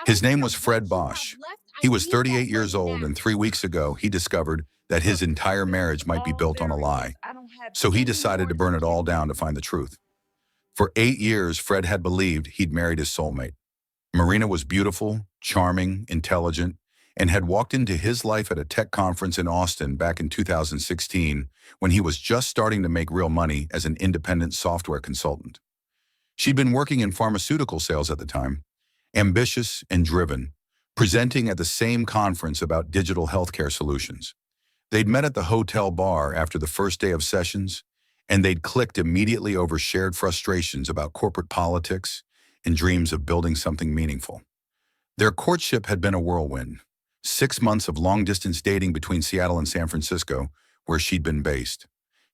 His name was Fred Bosch. He was 38 years old, and 3 weeks ago, he discovered that his entire marriage might be built on a lie. So he decided to burn it all down to find the truth. For 8 years, Fred had believed he'd married his soulmate. Marina was beautiful, charming, intelligent, and had walked into his life at a tech conference in Austin back in 2016 when he was just starting to make real money as an independent software consultant. She'd been working in pharmaceutical sales at the time, ambitious and driven, presenting at the same conference about digital healthcare solutions. They'd met at the hotel bar after the first day of sessions, and they'd clicked immediately over shared frustrations about corporate politics and dreams of building something meaningful. Their courtship had been a whirlwind. 6 months of long-distance dating between Seattle and San Francisco, where she'd been based.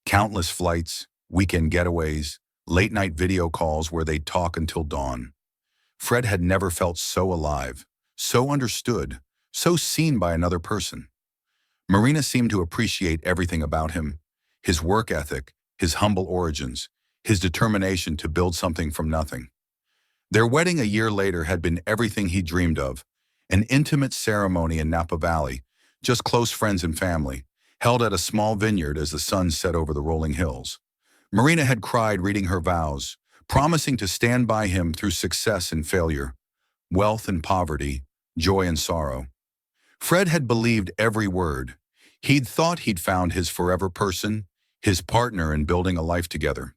Countless flights, weekend getaways, late-night video calls where they'd talk until dawn. Fred had never felt so alive, so understood, so seen by another person. Marina seemed to appreciate everything about him: his work ethic, his humble origins, his determination to build something from nothing. Their wedding a year later had been everything he dreamed of: an intimate ceremony in Napa Valley, just close friends and family, held at a small vineyard as the sun set over the rolling hills. Marina had cried reading her vows, promising to stand by him through success and failure, wealth and poverty, joy and sorrow. Fred had believed every word. He'd thought he'd found his forever person, his partner in building a life together.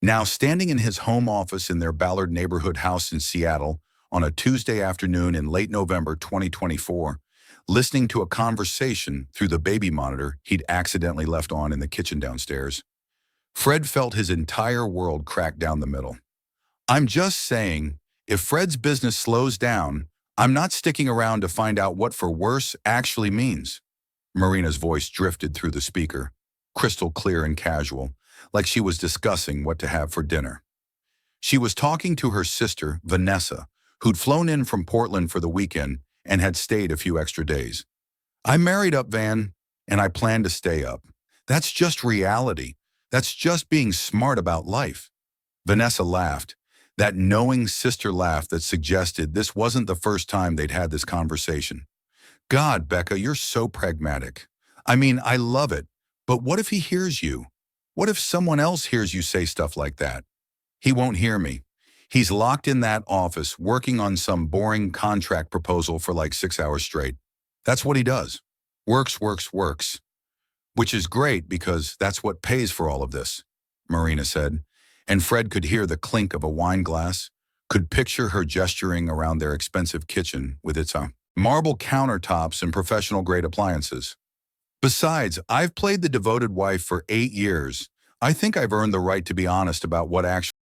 Now, standing in his home office in their Ballard neighborhood house in Seattle on a Tuesday afternoon in late November 2024, listening to a conversation through the baby monitor he'd accidentally left on in the kitchen downstairs, Fred felt his entire world crack down the middle. "I'm just saying, if Fred's business slows down, I'm not sticking around to find out what for worse actually means." Marina's voice drifted through the speaker, crystal clear and casual, like she was discussing what to have for dinner. She was talking to her sister, Vanessa, who'd flown in from Portland for the weekend and had stayed a few extra days. "I married up, Van, and I plan to stay up. That's just reality. That's just being smart about life." Vanessa laughed, that knowing sister laugh that suggested this wasn't the first time they'd had this conversation. "God, Becca, you're so pragmatic. I mean, I love it, but what if he hears you? What if someone else hears you say stuff like that?" "He won't hear me. He's locked in that office working on some boring contract proposal for like 6 hours straight. That's what he does. Works, works, works." "Which is great because that's what pays for all of this," Marina said, and Fred could hear the clink of a wine glass, could picture her gesturing around their expensive kitchen with its marble countertops and professional-grade appliances. "Besides, I've played the devoted wife for 8 years. I think I've earned the right to be honest about what actually.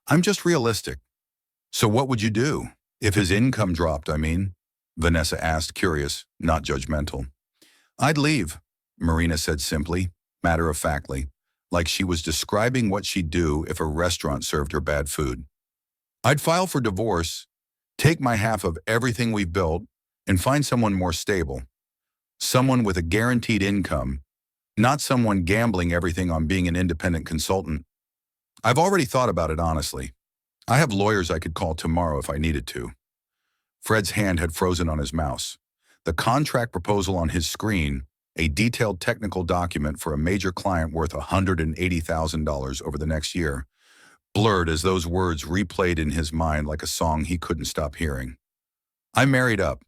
I'm just realistic." "So what would you do? If his income dropped, I mean?" Vanessa asked, curious, not judgmental. "I'd leave," Marina said simply, matter-of-factly, like she was describing what she'd do if a restaurant served her bad food. "I'd file for divorce, take my half of everything we've built, and find someone more stable. Someone with a guaranteed income, not someone gambling everything on being an independent consultant. I've already thought about it honestly. I have lawyers I could call tomorrow if I needed to." Fred's hand had frozen on his mouse. The contract proposal on his screen, a detailed technical document for a major client worth $180,000 over the next year, blurred as those words replayed in his mind like a song he couldn't stop hearing. "I married up.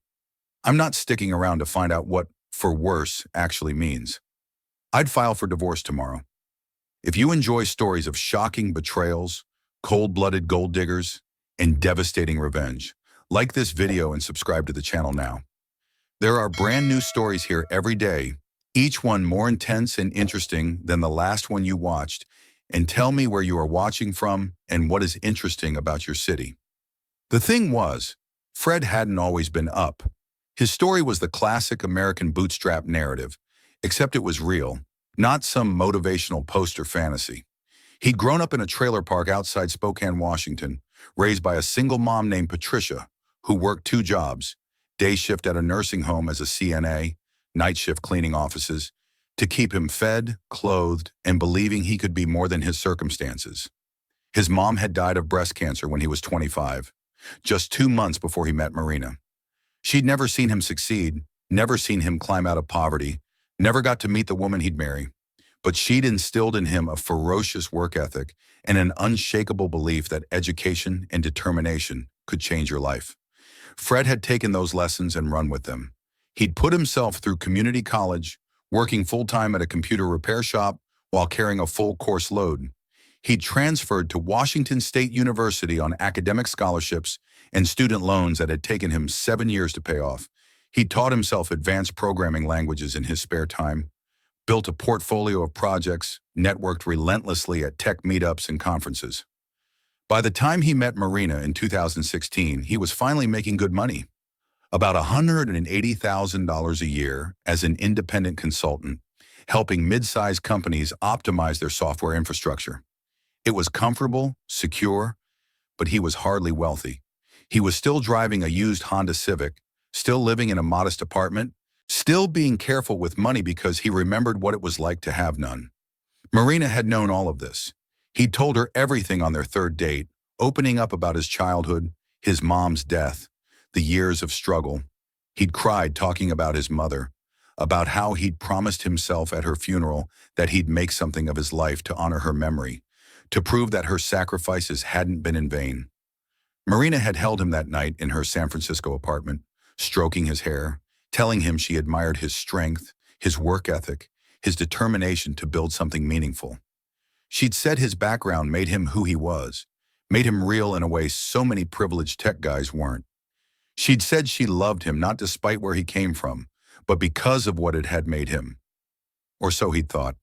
I'm not sticking around to find out what for worse actually means. I'd file for divorce tomorrow." If you enjoy stories of shocking betrayals, cold-blooded gold diggers, and devastating revenge, like this video and subscribe to the channel now. There are brand new stories here every day, each one more intense and interesting than the last one you watched, and tell me where you are watching from and what is interesting about your city. The thing was, Fred hadn't always been up. His story was the classic American bootstrap narrative, except it was real, not some motivational poster fantasy. He'd grown up in a trailer park outside Spokane, Washington, raised by a single mom named Patricia, who worked 2 jobs, day shift at a nursing home as a CNA, night shift cleaning offices, to keep him fed, clothed, and believing he could be more than his circumstances. His mom had died of breast cancer when he was 25, just 2 months before he met Marina. She'd never seen him succeed, never seen him climb out of poverty, never got to meet the woman he'd marry. But she'd instilled in him a ferocious work ethic and an unshakable belief that education and determination could change your life. Fred had taken those lessons and run with them. He'd put himself through community college, working full-time at a computer repair shop while carrying a full course load. He'd transferred to Washington State University on academic scholarships and student loans that had taken him 7 years to pay off. He'd taught himself advanced programming languages in his spare time, built a portfolio of projects, networked relentlessly at tech meetups and conferences. By the time he met Marina in 2016, he was finally making good money, about $180,000 a year as an independent consultant, helping mid-sized companies optimize their software infrastructure. It was comfortable, secure, but he was hardly wealthy. He was still driving a used Honda Civic, still living in a modest apartment, still being careful with money because he remembered what it was like to have none. Marina had known all of this. He'd told her everything on their third date, opening up about his childhood, his mom's death, the years of struggle. He'd cried talking about his mother, about how he'd promised himself at her funeral that he'd make something of his life to honor her memory, to prove that her sacrifices hadn't been in vain. Marina had held him that night in her San Francisco apartment, stroking his hair, telling him she admired his strength, his work ethic, his determination to build something meaningful. She'd said his background made him who he was, made him real in a way so many privileged tech guys weren't. She'd said she loved him not despite where he came from, but because of what it had made him. Or so he'd thought.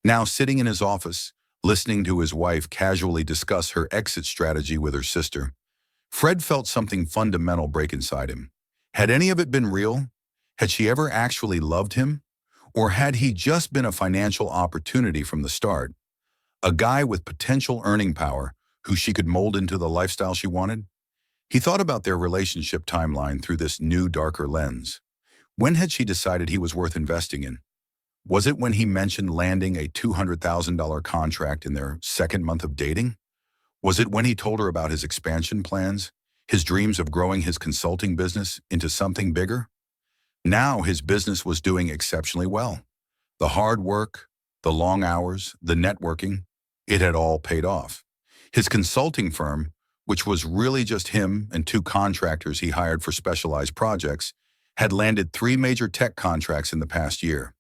Now sitting in his office, listening to his wife casually discuss her exit strategy with her sister, Fred felt something fundamental break inside him. Had any of it been real? Had she ever actually loved him? Or had he just been a financial opportunity from the start? A guy with potential earning power who she could mold into the lifestyle she wanted? He thought about their relationship timeline through this new, darker lens. When had she decided he was worth investing in? Was it when he mentioned landing a $200,000 contract in their second month of dating? Was it when he told her about his expansion plans, his dreams of growing his consulting business into something bigger? Now his business was doing exceptionally well. The hard work, the long hours, the networking, it had all paid off. His consulting firm, which was really just him and 2 contractors he hired for specialized projects, had landed 3 major tech contracts in the past year.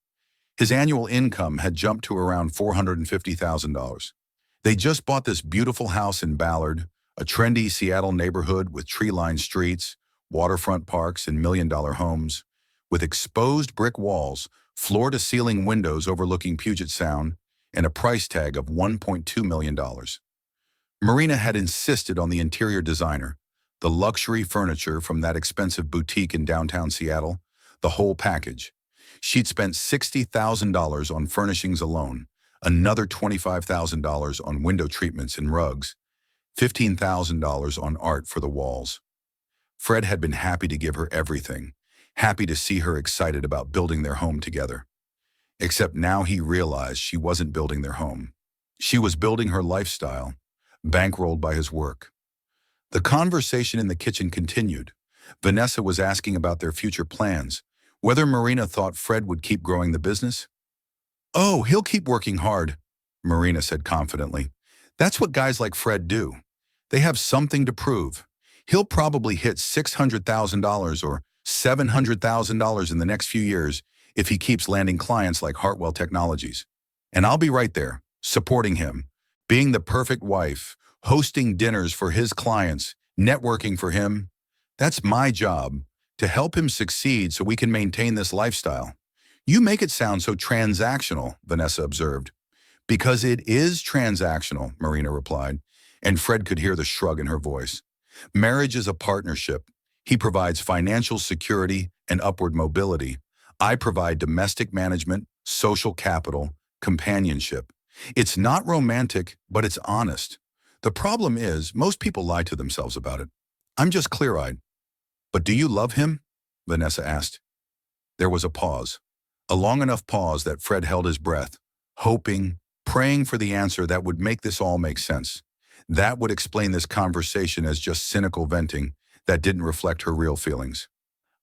His annual income had jumped to around $450,000. They just bought this beautiful house in Ballard, a trendy Seattle neighborhood with tree-lined streets, waterfront parks, and million-dollar homes, with exposed brick walls, floor-to-ceiling windows overlooking Puget Sound, and a price tag of $1.2 million. Marina had insisted on the interior designer, the luxury furniture from that expensive boutique in downtown Seattle, the whole package. She'd spent $60,000 on furnishings alone, another $25,000 on window treatments and rugs, $15,000 on art for the walls. Fred had been happy to give her everything, happy to see her excited about building their home together. Except now he realized she wasn't building their home. She was building her lifestyle, bankrolled by his work. The conversation in the kitchen continued. Vanessa was asking about their future plans, whether Marina thought Fred would keep growing the business. "Oh, he'll keep working hard," Marina said confidently. "That's what guys like Fred do. They have something to prove. He'll probably hit $600,000 or $700,000 in the next few years if he keeps landing clients like Hartwell Technologies. And I'll be right there, supporting him, being the perfect wife, hosting dinners for his clients, networking for him. That's my job, to help him succeed so we can maintain this lifestyle." "You make it sound so transactional," Vanessa observed. "Because it is transactional," Marina replied, and Fred could hear the shrug in her voice. "Marriage is a partnership. He provides financial security and upward mobility. I provide domestic management, social capital, companionship. It's not romantic, but it's honest. The problem is, most people lie to themselves about it. I'm just clear-eyed." "But do you love him?" Vanessa asked. There was a pause, a long enough pause that Fred held his breath, hoping, praying for the answer that would make this all make sense. That would explain this conversation as just cynical venting that didn't reflect her real feelings.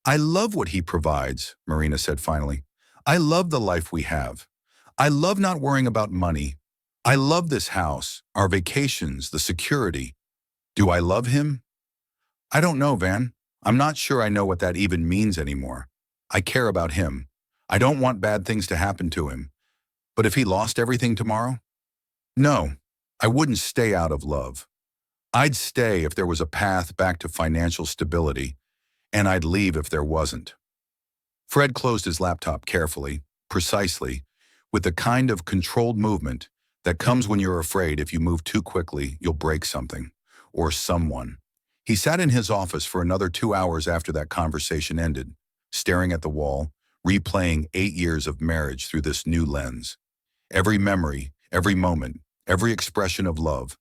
I love what he provides, Marina said finally. I love the life we have. I love not worrying about money. I love this house, our vacations, the security. Do I love him? I don't know, Van. I'm not sure I know what that even means anymore. I care about him. I don't want bad things to happen to him. But if he lost everything tomorrow? No, I wouldn't stay out of love. I'd stay if there was a path back to financial stability, and I'd leave if there wasn't. Fred closed his laptop carefully, precisely, with the kind of controlled movement that comes when you're afraid if you move too quickly, you'll break something, or someone. He sat in his office for another 2 hours after that conversation ended, staring at the wall, replaying 8 years of marriage through this new lens. Every memory, every moment, every expression of love,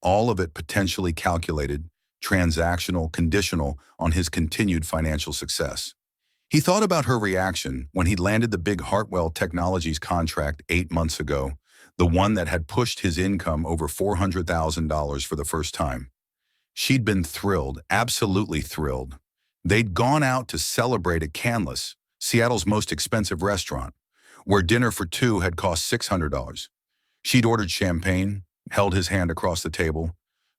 all of it potentially calculated, transactional, conditional on his continued financial success. He thought about her reaction when he landed the big Hartwell Technologies contract 8 months ago, the one that had pushed his income over $400,000 for the first time. She'd been thrilled, absolutely thrilled. They'd gone out to celebrate at Canlis, Seattle's most expensive restaurant, where dinner for two had cost $600. She'd ordered champagne, held his hand across the table,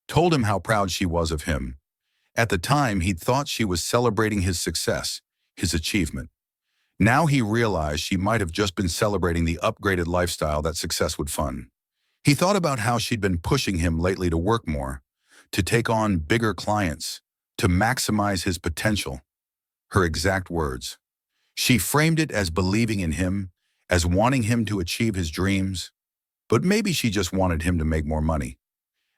told him how proud she was of him. At the time, he'd thought she was celebrating his success, his achievement. Now he realized she might have just been celebrating the upgraded lifestyle that success would fund. He thought about how she'd been pushing him lately to work more, to take on bigger clients, to maximize his potential. Her exact words. She framed it as believing in him, as wanting him to achieve his dreams. But maybe she just wanted him to make more money.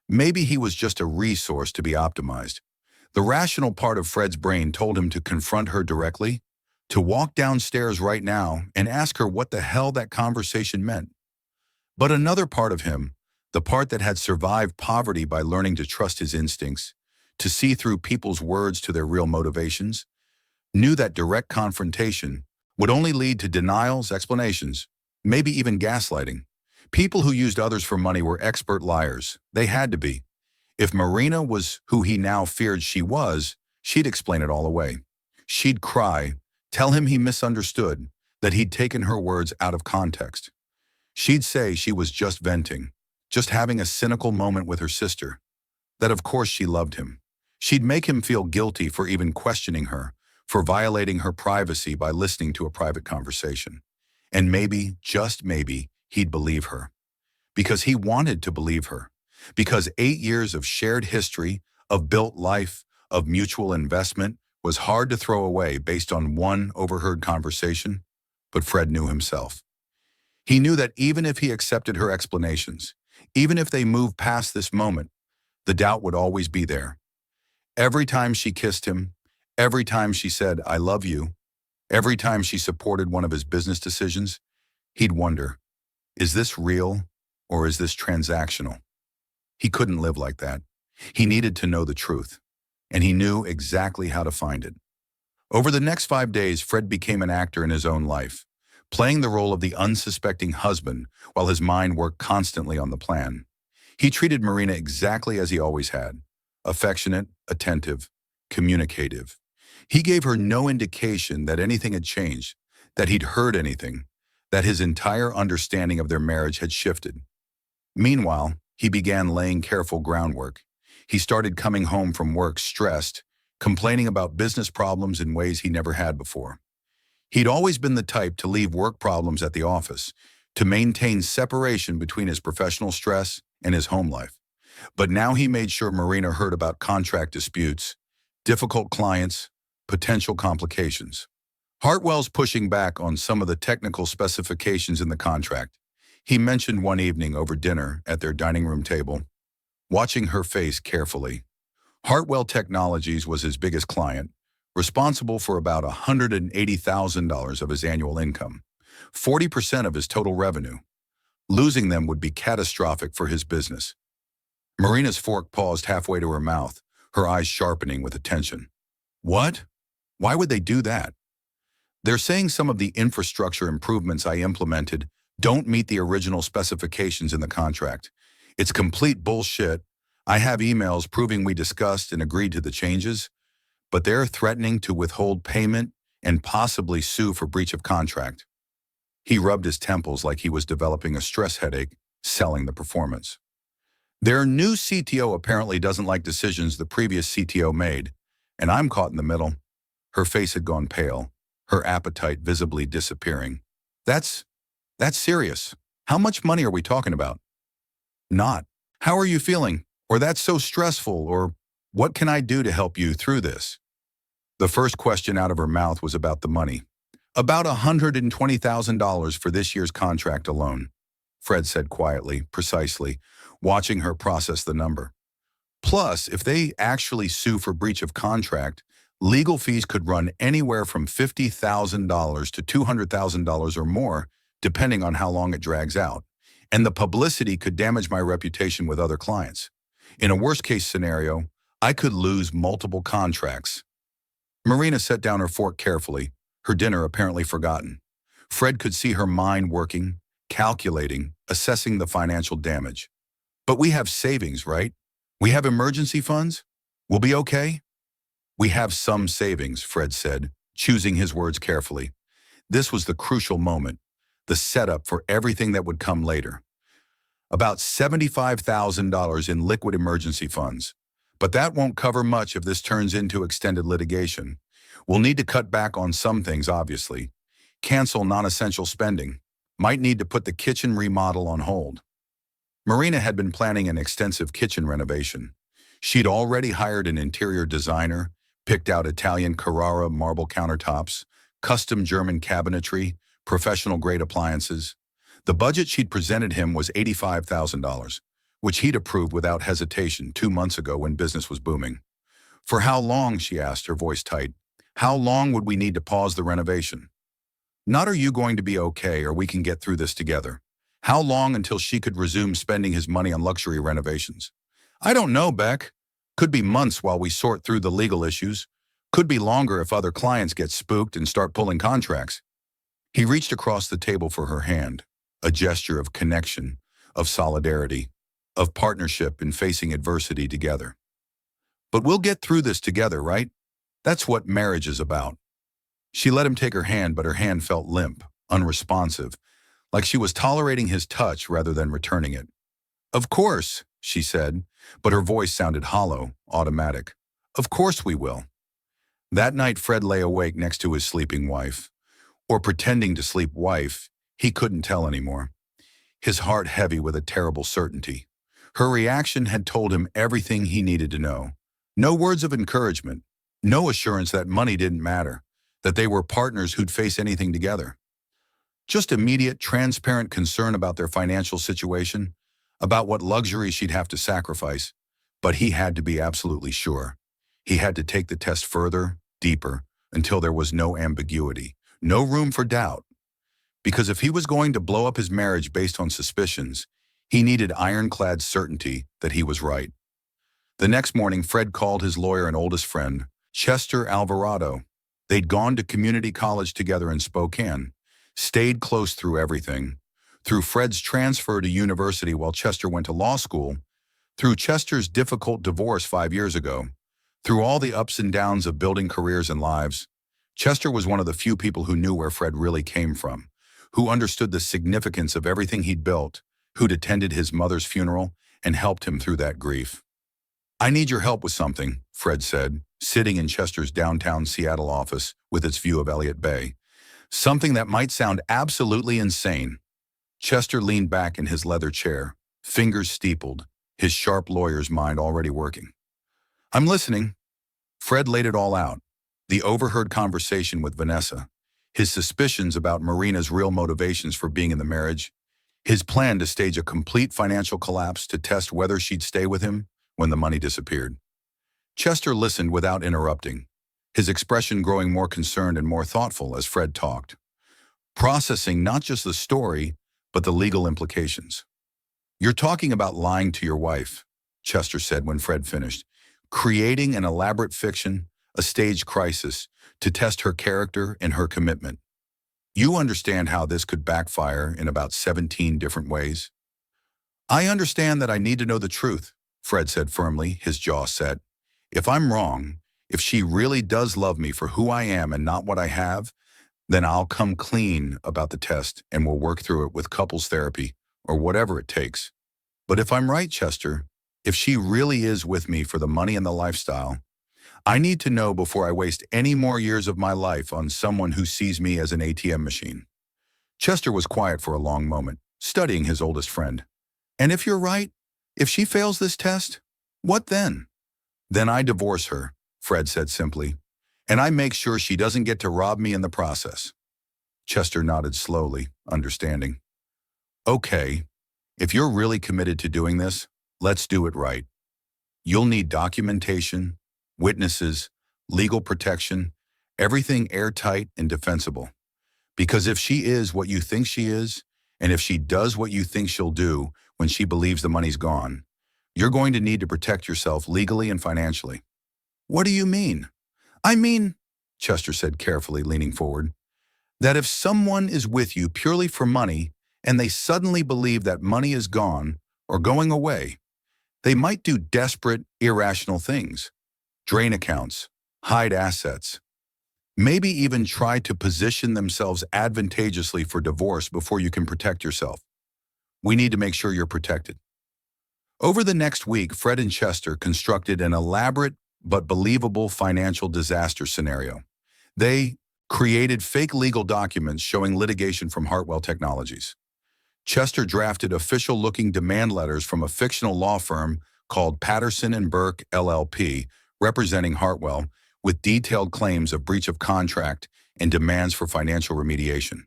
Maybe he was just a resource to be optimized. The rational part of Fred's brain told him to confront her directly, to walk downstairs right now and ask her what the hell that conversation meant. But another part of him, the part that had survived poverty by learning to trust his instincts, to see through people's words to their real motivations, knew that direct confrontation would only lead to denials, explanations, maybe even gaslighting. People who used others for money were expert liars. They had to be. If Marina was who he now feared she was, she'd explain it all away. She'd cry, tell him he misunderstood, that he'd taken her words out of context. She'd say she was just venting, just having a cynical moment with her sister, that of course she loved him. She'd make him feel guilty for even questioning her, for violating her privacy by listening to a private conversation. And maybe, just maybe, he'd believe her. Because he wanted to believe her. Because 8 years of shared history, of built life, of mutual investment was hard to throw away based on one overheard conversation. But Fred knew himself. He knew that even if he accepted her explanations, even if they moved past this moment, the doubt would always be there. Every time she kissed him, every time she said, "I love you," every time she supported one of his business decisions, he'd wonder, is this real or is this transactional? He couldn't live like that. He needed to know the truth, and he knew exactly how to find it. Over the next 5 days, Fred became an actor in his own life, playing the role of the unsuspecting husband while his mind worked constantly on the plan. He treated Marina exactly as he always had, affectionate, attentive, communicative. He gave her no indication that anything had changed, that he'd heard anything, that his entire understanding of their marriage had shifted. Meanwhile, he began laying careful groundwork. He started coming home from work stressed, complaining about business problems in ways he never had before. He'd always been the type to leave work problems at the office, to maintain separation between his professional stress and his home life. But now he made sure Marina heard about contract disputes, difficult clients, potential complications. Hartwell's pushing back on some of the technical specifications in the contract. He mentioned one evening over dinner at their dining room table, watching her face carefully. Hartwell Technologies was his biggest client, responsible for about $180,000 of his annual income, 40% of his total revenue. Losing them would be catastrophic for his business. Marina's fork paused halfway to her mouth, her eyes sharpening with attention. What? Why would they do that? They're saying some of the infrastructure improvements I implemented don't meet the original specifications in the contract. It's complete bullshit. I have emails proving we discussed and agreed to the changes, but they're threatening to withhold payment and possibly sue for breach of contract. He rubbed his temples like he was developing a stress headache, selling the performance. Their new CTO apparently doesn't like decisions the previous CTO made, and I'm caught in the middle. Her face had gone pale, her appetite visibly disappearing. That's serious. How much money are we talking about? Not. How are you feeling? Or that's so stressful, or what can I do to help you through this? The first question out of her mouth was about the money. About $120,000 for this year's contract alone, Fred said quietly, precisely, watching her process the number. Plus, if they actually sue for breach of contract, legal fees could run anywhere from $50,000 to $200,000 or more, depending on how long it drags out. And the publicity could damage my reputation with other clients. In a worst-case scenario, I could lose multiple contracts. Marina set down her fork carefully, her dinner apparently forgotten. Fred could see her mind working, calculating, assessing the financial damage. But we have savings, right? We have emergency funds? We'll be okay? We have some savings, Fred said, choosing his words carefully. This was the crucial moment, the setup for everything that would come later. About $75,000 in liquid emergency funds. But that won't cover much if this turns into extended litigation. We'll need to cut back on some things, obviously. Cancel non-essential spending. Might need to put the kitchen remodel on hold. Marina had been planning an extensive kitchen renovation. She'd already hired an interior designer, picked out Italian Carrara marble countertops, custom German cabinetry, professional-grade appliances. The budget she'd presented him was $85,000, which he'd approved without hesitation 2 months ago when business was booming. For how long, she asked, her voice tight. How long would we need to pause the renovation? Not are you going to be okay or we can get through this together. How long until she could resume spending his money on luxury renovations? I don't know, Beck. Could be months while we sort through the legal issues. Could be longer if other clients get spooked and start pulling contracts. He reached across the table for her hand, a gesture of connection, of solidarity, of partnership in facing adversity together. But we'll get through this together, right? That's what marriage is about. She let him take her hand, but her hand felt limp, unresponsive, like she was tolerating his touch rather than returning it. Of course, she said, but her voice sounded hollow, automatic. Of course we will. That night, Fred lay awake next to his sleeping wife. Or pretending to sleep wife, he couldn't tell anymore. His heart heavy with a terrible certainty. Her reaction had told him everything he needed to know. No words of encouragement, no assurance that money didn't matter, that they were partners who'd face anything together. Just immediate, transparent concern about their financial situation, about what luxury she'd have to sacrifice. But he had to be absolutely sure. He had to take the test further, deeper, until there was no ambiguity, no room for doubt. Because if he was going to blow up his marriage based on suspicions, he needed ironclad certainty that he was right. The next morning, Fred called his lawyer and oldest friend, Chester Alvarado. They'd gone to community college together in Spokane, stayed close through everything. Through Fred's transfer to university while Chester went to law school, through Chester's difficult divorce 5 years ago, through all the ups and downs of building careers and lives, Chester was one of the few people who knew where Fred really came from, who understood the significance of everything he'd built, who'd attended his mother's funeral and helped him through that grief. I need your help with something, Fred said, sitting in Chester's downtown Seattle office with its view of Elliott Bay. Something that might sound absolutely insane. Chester leaned back in his leather chair, fingers steepled, his sharp lawyer's mind already working. I'm listening. Fred laid it all out. The overheard conversation with Vanessa, his suspicions about Marina's real motivations for being in the marriage, his plan to stage a complete financial collapse to test whether she'd stay with him when the money disappeared. Chester listened without interrupting, his expression growing more concerned and more thoughtful as Fred talked, processing not just the story, but the legal implications. You're talking about lying to your wife, Chester said when Fred finished, creating an elaborate fiction, a staged crisis, to test her character and her commitment. You understand how this could backfire in about 17 different ways? I understand that I need to know the truth, Fred said firmly, his jaw set. If I'm wrong, if she really does love me for who I am and not what I have, then I'll come clean about the test and we'll work through it with couples therapy or whatever it takes. But if I'm right, Chester, if she really is with me for the money and the lifestyle, I need to know before I waste any more years of my life on someone who sees me as an ATM machine. Chester was quiet for a long moment, studying his oldest friend. And if you're right, if she fails this test, what then? Then I divorce her, Fred said simply, and I make sure she doesn't get to rob me in the process. Chester nodded slowly, understanding. Okay, if you're really committed to doing this, let's do it right. You'll need documentation, witnesses, legal protection, everything airtight and defensible. Because if she is what you think she is, and if she does what you think she'll do when she believes the money's gone, you're going to need to protect yourself legally and financially. What do you mean? I mean, Chester said carefully, leaning forward, that if someone is with you purely for money and they suddenly believe that money is gone or going away, they might do desperate, irrational things. Drain accounts, hide assets, maybe even try to position themselves advantageously for divorce before you can protect yourself. We need to make sure you're protected. Over the next week, Fred and Chester constructed an elaborate but believable financial disaster scenario. They created fake legal documents showing litigation from Hartwell Technologies. Chester drafted official-looking demand letters from a fictional law firm called Patterson and Burke LLP, representing Hartwell, with detailed claims of breach of contract and demands for financial remediation.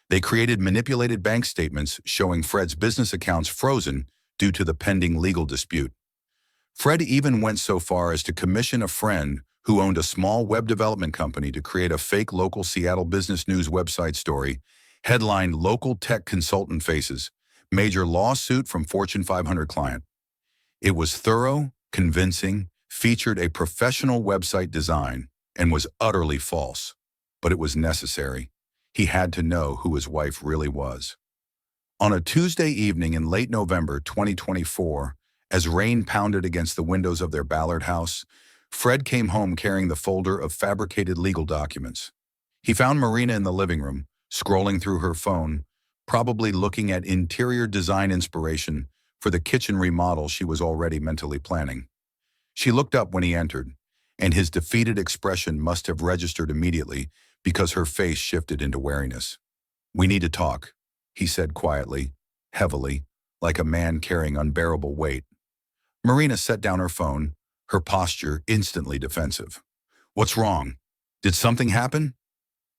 They created manipulated bank statements showing Fred's business accounts frozen due to the pending legal dispute. Fred even went so far as to commission a friend who owned a small web development company to create a fake local Seattle Business News website story headlined "Local Tech Consultant Faces, Major Lawsuit from Fortune 500 Client." It was thorough, convincing, featured a professional website design, and was utterly false. But it was necessary. He had to know who his wife really was. On a Tuesday evening in late November 2024, as rain pounded against the windows of their Ballard house, Fred came home carrying the folder of fabricated legal documents. He found Marina in the living room, scrolling through her phone, probably looking at interior design inspiration for the kitchen remodel she was already mentally planning. She looked up when he entered, and his defeated expression must have registered immediately because her face shifted into wariness. "We need to talk," he said quietly, heavily, like a man carrying unbearable weight. Marina set down her phone, her posture instantly defensive. "What's wrong? Did something happen?"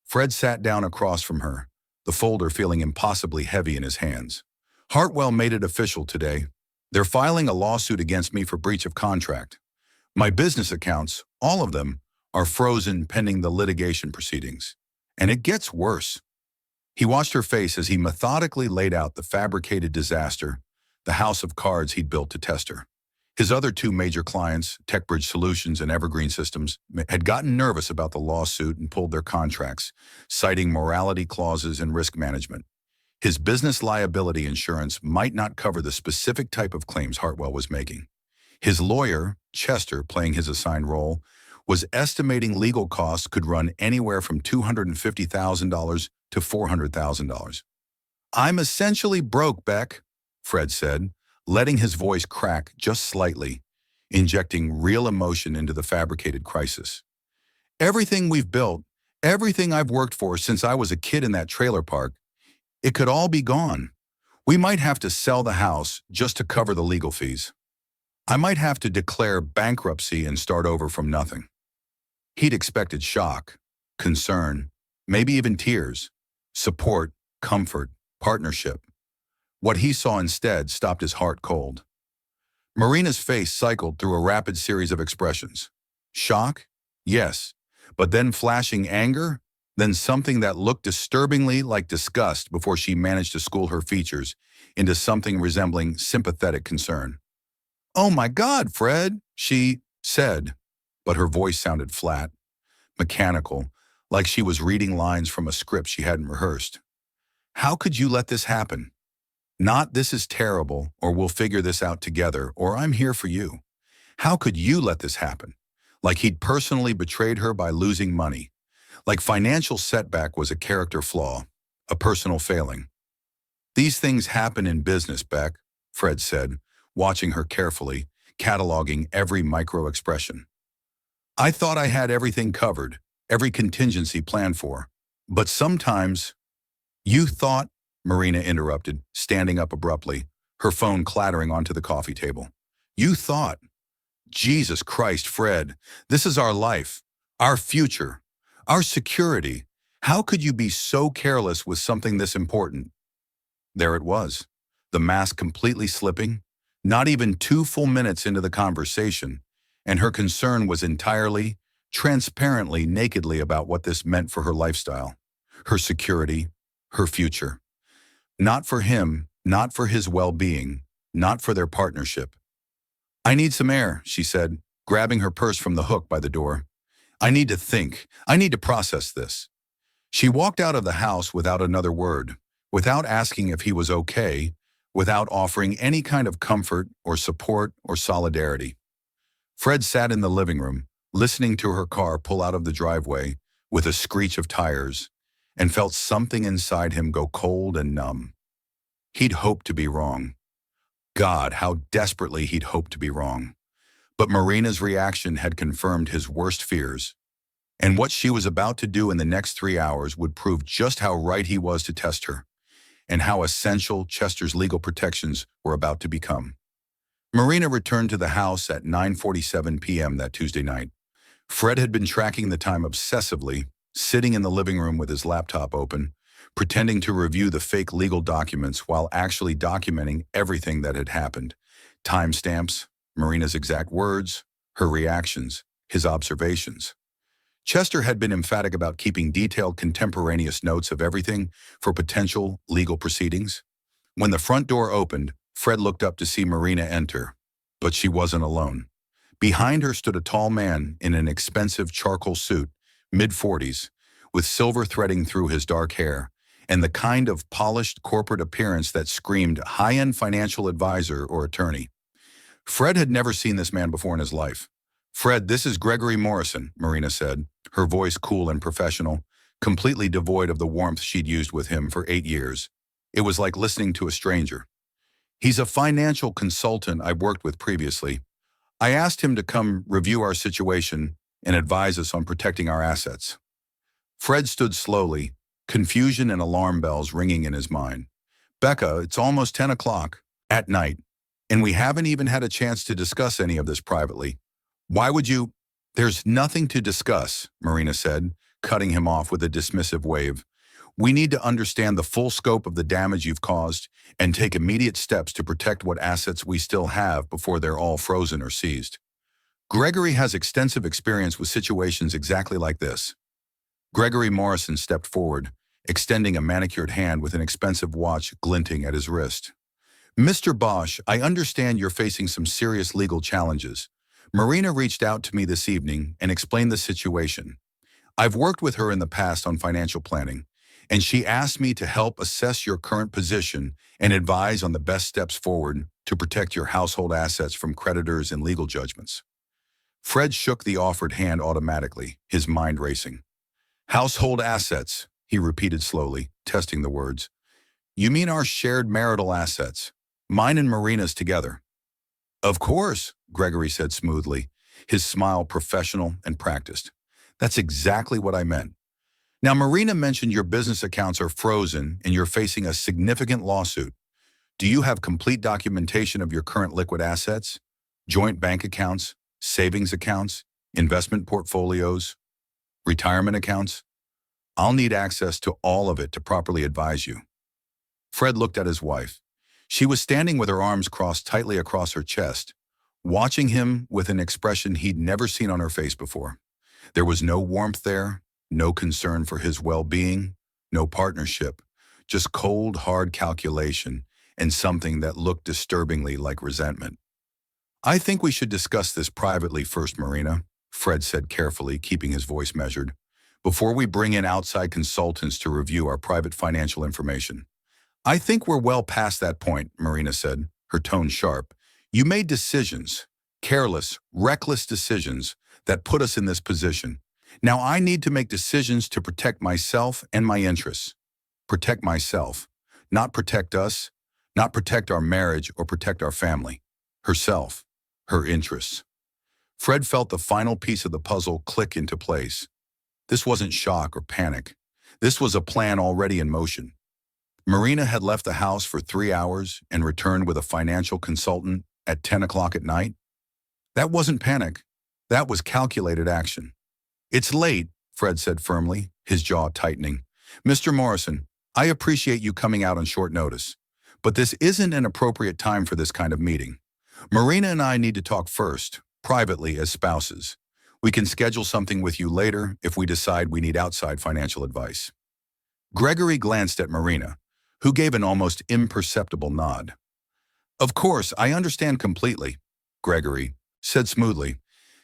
Fred sat down across from her, the folder feeling impossibly heavy in his hands. "Hartwell made it official today. They're filing a lawsuit against me for breach of contract. My business accounts, all of them, are frozen pending the litigation proceedings. And it gets worse." He watched her face as he methodically laid out the fabricated disaster, the house of cards he'd built to test her. His other two major clients, TechBridge Solutions and Evergreen Systems, had gotten nervous about the lawsuit and pulled their contracts, citing morality clauses and risk management. His business liability insurance might not cover the specific type of claims Hartwell was making. His lawyer, Chester, playing his assigned role, was estimating legal costs could run anywhere from $250,000 to $400,000. "I'm essentially broke, Beck," Fred said, letting his voice crack just slightly, injecting real emotion into the fabricated crisis. "Everything we've built, everything I've worked for since I was a kid in that trailer park, it could all be gone. We might have to sell the house just to cover the legal fees. I might have to declare bankruptcy and start over from nothing." He'd expected shock, concern, maybe even tears, support, comfort, partnership. What he saw instead stopped his heart cold. Marina's face cycled through a rapid series of expressions. Shock? Yes. But then flashing anger? Then something that looked disturbingly like disgust before she managed to school her features into something resembling sympathetic concern. "Oh my God, Fred," she said, but her voice sounded flat, mechanical, like she was reading lines from a script she hadn't rehearsed. "How could you let this happen?" Not "this is terrible" or "we'll figure this out together" or "I'm here for you." How could you let this happen? Like he'd personally betrayed her by losing money. Like financial setback was a character flaw, a personal failing. "These things happen in business, Beck," Fred said, watching her carefully, cataloging every micro-expression. "I thought I had everything covered, every contingency planned for. But sometimes—" "You thought," Marina interrupted, standing up abruptly, her phone clattering onto the coffee table. "You thought—" "Jesus Christ, Fred, this is our life, our future, our security. How could you be so careless with something this important?" There it was, the mask completely slipping, not even 2 full minutes into the conversation, and her concern was entirely, transparently, nakedly about what this meant for her lifestyle, her security, her future. Not for him, not for his well-being, not for their partnership. "I need some air," she said, grabbing her purse from the hook by the door. "I need to think. I need to process this." She walked out of the house without another word, without asking if he was okay, without offering any kind of comfort or support or solidarity. Fred sat in the living room, listening to her car pull out of the driveway with a screech of tires, and felt something inside him go cold and numb. He'd hoped to be wrong. God, how desperately he'd hoped to be wrong. But Marina's reaction had confirmed his worst fears. And what she was about to do in the next 3 hours would prove just how right he was to test her, and how essential Chester's legal protections were about to become. Marina returned to the house at 9:47 p.m. that Tuesday night. Fred had been tracking the time obsessively, sitting in the living room with his laptop open, pretending to review the fake legal documents while actually documenting everything that had happened. Timestamps, Marina's exact words, her reactions, his observations. Chester had been emphatic about keeping detailed contemporaneous notes of everything for potential legal proceedings. When the front door opened, Fred looked up to see Marina enter, but she wasn't alone. Behind her stood a tall man in an expensive charcoal suit, mid-40s, with silver threading through his dark hair, and the kind of polished corporate appearance that screamed high-end financial advisor or attorney. Fred had never seen this man before in his life. "Fred, this is Gregory Morrison," Marina said, her voice cool and professional, completely devoid of the warmth she'd used with him for 8 years. It was like listening to a stranger. "He's a financial consultant I've worked with previously. I asked him to come review our situation and advise us on protecting our assets." Fred stood slowly, confusion and alarm bells ringing in his mind. "Becca, it's almost 10 o'clock at night, and we haven't even had a chance to discuss any of this privately. Why would you—" "There's nothing to discuss," Marina said, cutting him off with a dismissive wave. "We need to understand the full scope of the damage you've caused and take immediate steps to protect what assets we still have before they're all frozen or seized. Gregory has extensive experience with situations exactly like this." Gregory Morrison stepped forward, extending a manicured hand with an expensive watch glinting at his wrist. "Mr. Bosch, I understand you're facing some serious legal challenges. Marina reached out to me this evening and explained the situation. I've worked with her in the past on financial planning, and she asked me to help assess your current position and advise on the best steps forward to protect your household assets from creditors and legal judgments." Fred shook the offered hand automatically, his mind racing. "Household assets," he repeated slowly, testing the words. "You mean our shared marital assets, mine and Marina's together?" "Of course," Gregory said smoothly, his smile professional and practiced. "That's exactly what I meant. Now, Marina mentioned your business accounts are frozen and you're facing a significant lawsuit. Do you have complete documentation of your current liquid assets? Joint bank accounts, savings accounts, investment portfolios, retirement accounts? I'll need access to all of it to properly advise you." Fred looked at his wife. She was standing with her arms crossed tightly across her chest, watching him with an expression he'd never seen on her face before. There was no warmth there, no concern for his well-being, no partnership, just cold, hard calculation and something that looked disturbingly like resentment. "I think we should discuss this privately first, Marina," Fred said carefully, keeping his voice measured, "before we bring in outside consultants to review our private financial information. I think we're well past that point, Marina said, her tone sharp. You made decisions, careless, reckless decisions that put us in this position. Now I need to make decisions to protect myself and my interests. Protect myself, not protect us, not protect our marriage or protect our family. Herself, her interests. Fred felt the final piece of the puzzle click into place. This wasn't shock or panic. This was a plan already in motion. Marina had left the house for 3 hours and returned with a financial consultant at 10 o'clock at night. That wasn't panic. That was calculated action. It's late, Fred said firmly, his jaw tightening. Mr. Morrison, I appreciate you coming out on short notice, but this isn't an appropriate time for this kind of meeting. Marina and I need to talk first, privately as spouses. We can schedule something with you later if we decide we need outside financial advice. Gregory glanced at Marina, who gave an almost imperceptible nod. Of course, I understand completely, Gregory said smoothly.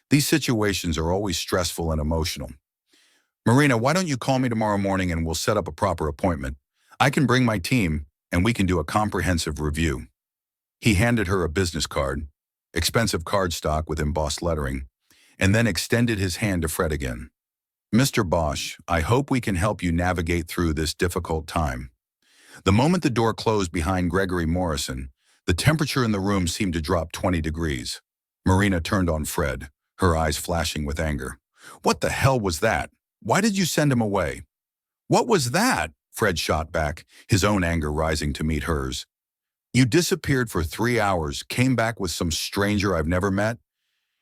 These situations are always stressful and emotional. Marina, why don't you call me tomorrow morning and we'll set up a proper appointment? I can bring my team and we can do a comprehensive review. He handed her a business card, expensive cardstock with embossed lettering, and then extended his hand to Fred again. Mr. Bosch, I hope we can help you navigate through this difficult time. The moment the door closed behind Gregory Morrison, the temperature in the room seemed to drop 20 degrees. Marina turned on Fred, her eyes flashing with anger. What the hell was that? Why did you send him away? What was that? Fred shot back, his own anger rising to meet hers. You disappeared for 3 hours, came back with some stranger I've never met,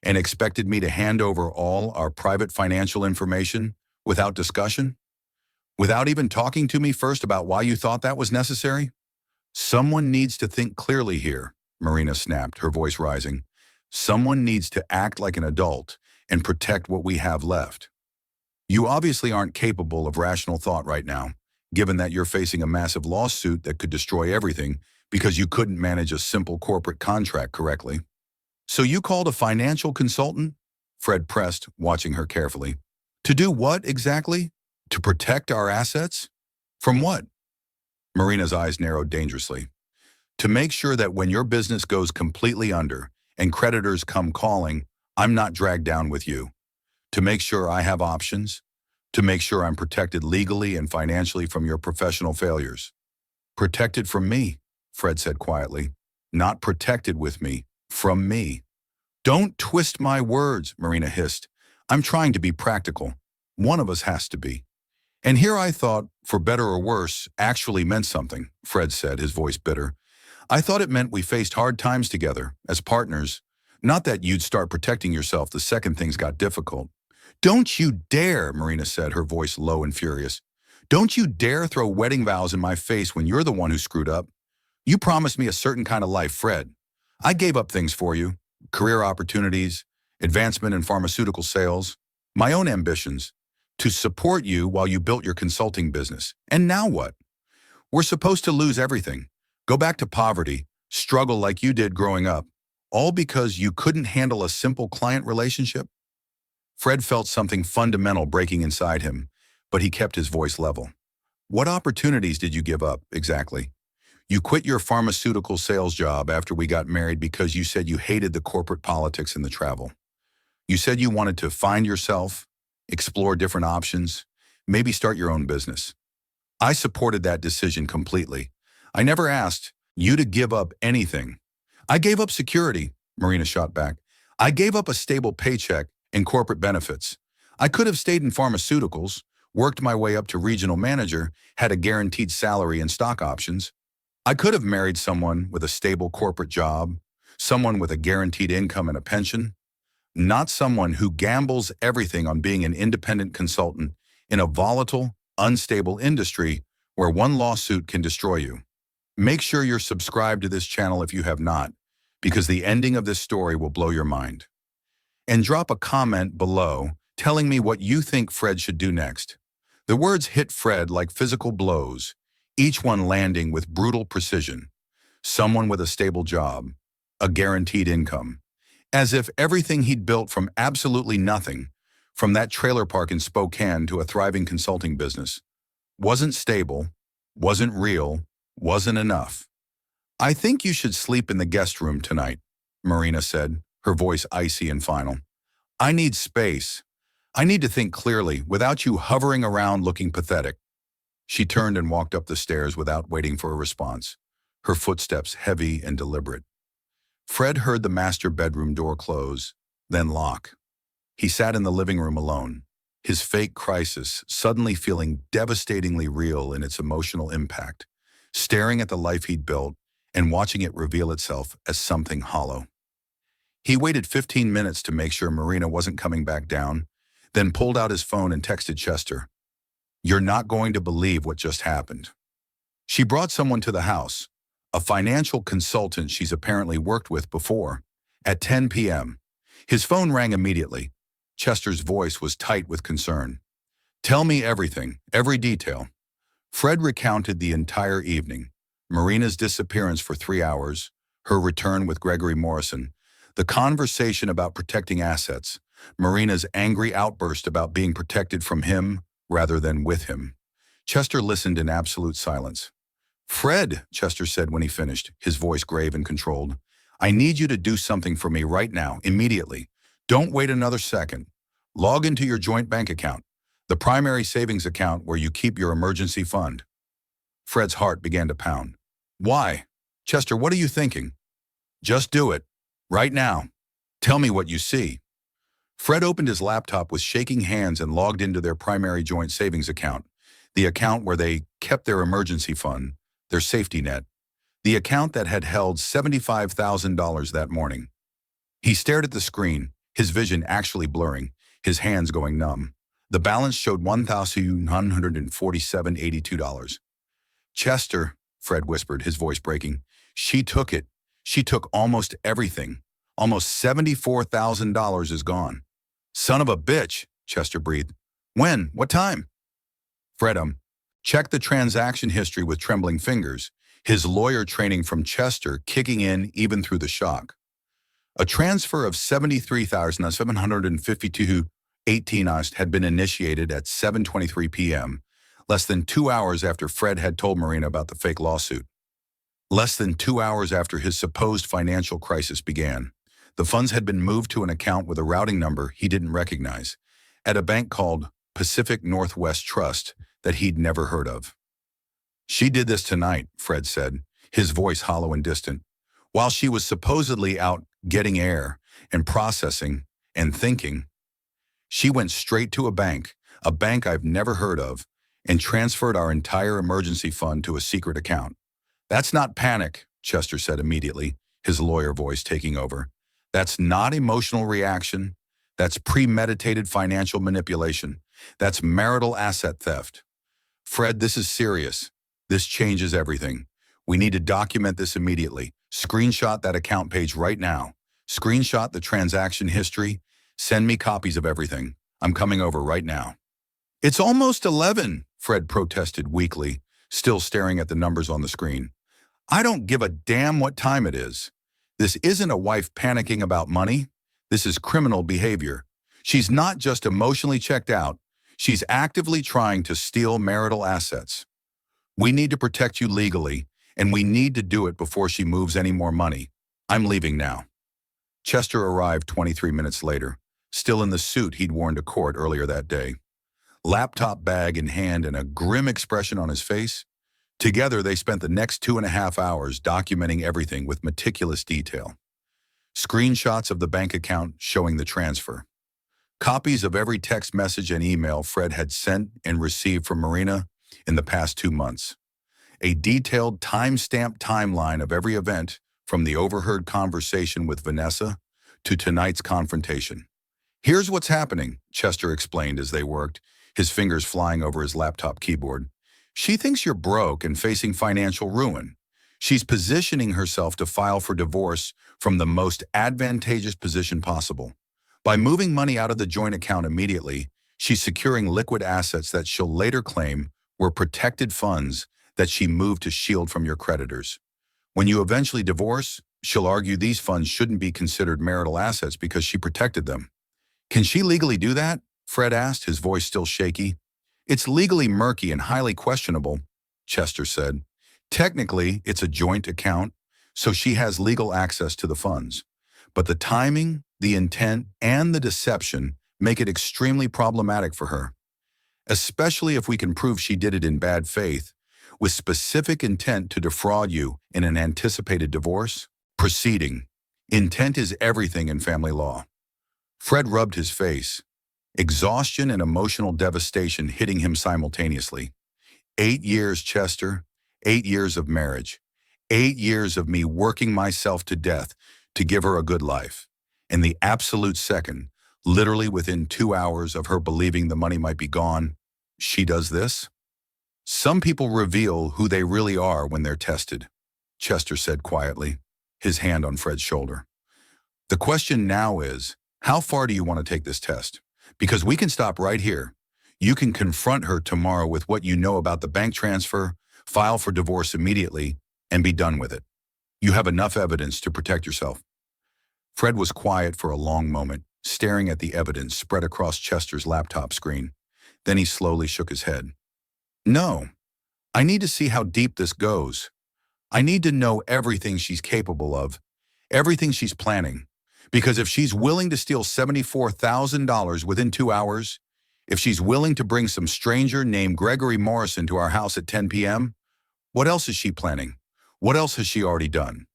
and expected me to hand over all our private financial information without discussion? Without even talking to me first about why you thought that was necessary? Someone needs to think clearly here, Marina snapped, her voice rising. Someone needs to act like an adult and protect what we have left. You obviously aren't capable of rational thought right now, given that you're facing a massive lawsuit that could destroy everything because you couldn't manage a simple corporate contract correctly. So you called a financial consultant? Fred pressed, watching her carefully. To do what exactly? To protect our assets? From what? Marina's eyes narrowed dangerously. To make sure that when your business goes completely under and creditors come calling, I'm not dragged down with you. To make sure I have options. To make sure I'm protected legally and financially from your professional failures. Protected from me, Fred said quietly. Not protected with me, from me. Don't twist my words, Marina hissed. I'm trying to be practical. One of us has to be. And here I thought, for better or worse, actually meant something, Fred said, his voice bitter. I thought it meant we faced hard times together, as partners. Not that you'd start protecting yourself the second things got difficult. Don't you dare, Marina said, her voice low and furious. Don't you dare throw wedding vows in my face when you're the one who screwed up. You promised me a certain kind of life, Fred. I gave up things for you, career opportunities, advancement in pharmaceutical sales, my own ambitions, to support you while you built your consulting business. And now what? We're supposed to lose everything, go back to poverty, struggle like you did growing up, all because you couldn't handle a simple client relationship? Fred felt something fundamental breaking inside him, but he kept his voice level. What opportunities did you give up, exactly? You quit your pharmaceutical sales job after we got married because you said you hated the corporate politics and the travel. You said you wanted to find yourself, explore different options, maybe start your own business. I supported that decision completely. I never asked you to give up anything. I gave up security, Marina shot back. I gave up a stable paycheck and corporate benefits. I could have stayed in pharmaceuticals, worked my way up to regional manager, had a guaranteed salary and stock options. I could have married someone with a stable corporate job, someone with a guaranteed income and a pension, not someone who gambles everything on being an independent consultant in a volatile, unstable industry where one lawsuit can destroy you. Make sure you're subscribed to this channel if you have not, because the ending of this story will blow your mind. And drop a comment below telling me what you think Fred should do next. The words hit Fred like physical blows, each one landing with brutal precision. Someone with a stable job, a guaranteed income. As if everything he'd built from absolutely nothing, from that trailer park in Spokane to a thriving consulting business, wasn't stable, wasn't real, wasn't enough. "I think you should sleep in the guest room tonight," Marina said, her voice icy and final. "I need space. I need to think clearly without you hovering around looking pathetic." She turned and walked up the stairs without waiting for a response, her footsteps heavy and deliberate. Fred heard the master bedroom door close, then lock. He sat in the living room alone, his fake crisis suddenly feeling devastatingly real in its emotional impact, staring at the life he'd built and watching it reveal itself as something hollow. He waited 15 minutes to make sure Marina wasn't coming back down, then pulled out his phone and texted Chester, "You're not going to believe what just happened." She brought someone to the house, a financial consultant she's apparently worked with before, at 10 p.m. His phone rang immediately. Chester's voice was tight with concern. "Tell me everything, every detail." Fred recounted the entire evening, Marina's disappearance for 3 hours, her return with Gregory Morrison, the conversation about protecting assets, Marina's angry outburst about being protected from him rather than with him. Chester listened in absolute silence. "Fred," Chester said when he finished, his voice grave and controlled, "I need you to do something for me right now, immediately. Don't wait another second. Log into your joint bank account, the primary savings account where you keep your emergency fund." Fred's heart began to pound. "Why? Chester, what are you thinking?" "Just do it. Right now. Tell me what you see." Fred opened his laptop with shaking hands and logged into their primary joint savings account, the account where they kept their emergency fund, their safety net, the account that had held $75,000 that morning. He stared at the screen, his vision actually blurring, his hands going numb. The balance showed $1,947.82. "Chester," Fred whispered, his voice breaking, "she took it. She took almost everything. Almost $74,000 is gone." "Son of a bitch," Chester breathed. "When? What time?" Fred checked the transaction history with trembling fingers, his lawyer training from Chester kicking in even through the shock. A transfer of $73,752.18 had been initiated at 7:23 p.m., less than 2 hours after Fred had told Marina about the fake lawsuit. Less than 2 hours after his supposed financial crisis began. The funds had been moved to an account with a routing number he didn't recognize, at a bank called Pacific Northwest Trust that he'd never heard of. "She did this tonight," Fred said, his voice hollow and distant, "while she was supposedly out getting air and processing and thinking. She went straight to a bank I've never heard of, and transferred our entire emergency fund to a secret account." "That's not panic," Chester said immediately, his lawyer voice taking over. "That's not emotional reaction. That's premeditated financial manipulation. That's marital asset theft. Fred, this is serious. This changes everything. We need to document this immediately. Screenshot that account page right now. Screenshot the transaction history. Send me copies of everything. I'm coming over right now." "It's almost 11, Fred protested weakly, still staring at the numbers on the screen. "I don't give a damn what time it is. This isn't a wife panicking about money. This is criminal behavior. She's not just emotionally checked out. She's actively trying to steal marital assets. We need to protect you legally, and we need to do it before she moves any more money. I'm leaving now." Chester arrived 23 minutes later, still in the suit he'd worn to court earlier that day. Laptop bag in hand and a grim expression on his face. Together, they spent the next 2.5 hours documenting everything with meticulous detail. Screenshots of the bank account showing the transfer. Copies of every text message and email Fred had sent and received from Marina in the past 2 months. A detailed time-stamped timeline of every event, from the overheard conversation with Vanessa to tonight's confrontation. "Here's what's happening," Chester explained as they worked, his fingers flying over his laptop keyboard. "She thinks you're broke and facing financial ruin. She's positioning herself to file for divorce from the most advantageous position possible. By moving money out of the joint account immediately, she's securing liquid assets that she'll later claim were protected funds that she moved to shield from your creditors. When you eventually divorce, she'll argue these funds shouldn't be considered marital assets because she protected them." "Can she legally do that?" Fred asked, his voice still shaky. "It's legally murky and highly questionable," Chester said. Technically, it's a joint account, so she has legal access to the funds. But the timing, the intent, and the deception make it extremely problematic for her, especially if we can prove she did it in bad faith, with specific intent to defraud you in an anticipated divorce proceeding. Intent is everything in family law. Fred rubbed his face, exhaustion and emotional devastation hitting him simultaneously. 8 years, Chester. 8 years of marriage. 8 years of me working myself to death to give her a good life. And the absolute second, literally within 2 hours of her believing the money might be gone, she does this? Some people reveal who they really are when they're tested, Chester said quietly, his hand on Fred's shoulder. The question now is, how far do you want to take this test? Because we can stop right here. You can confront her tomorrow with what you know about the bank transfer, file for divorce immediately, and be done with it. You have enough evidence to protect yourself. Fred was quiet for a long moment, staring at the evidence spread across Chester's laptop screen. Then he slowly shook his head. No, I need to see how deep this goes. I need to know everything she's capable of, everything she's planning. Because if she's willing to steal $74,000 within 2 hours, if she's willing to bring some stranger named Gregory Morrison to our house at 10 p.m., what else is she planning? What else has she already done?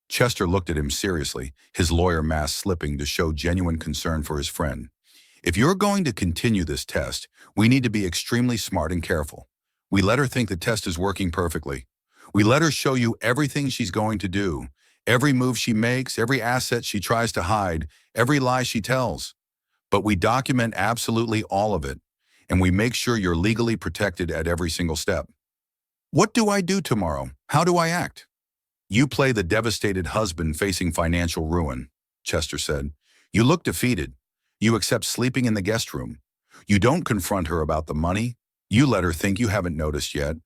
Chester looked at him seriously, his lawyer mask slipping to show genuine concern for his friend. If you're going to continue this test, we need to be extremely smart and careful. We let her think the test is working perfectly. We let her show you everything she's going to do, every move she makes, every asset she tries to hide, every lie she tells. But we document absolutely all of it, and we make sure you're legally protected at every single step. What do I do tomorrow? How do I act? You play the devastated husband facing financial ruin, Chester said. You look defeated. You accept sleeping in the guest room. You don't confront her about the money. You let her think you haven't noticed yet.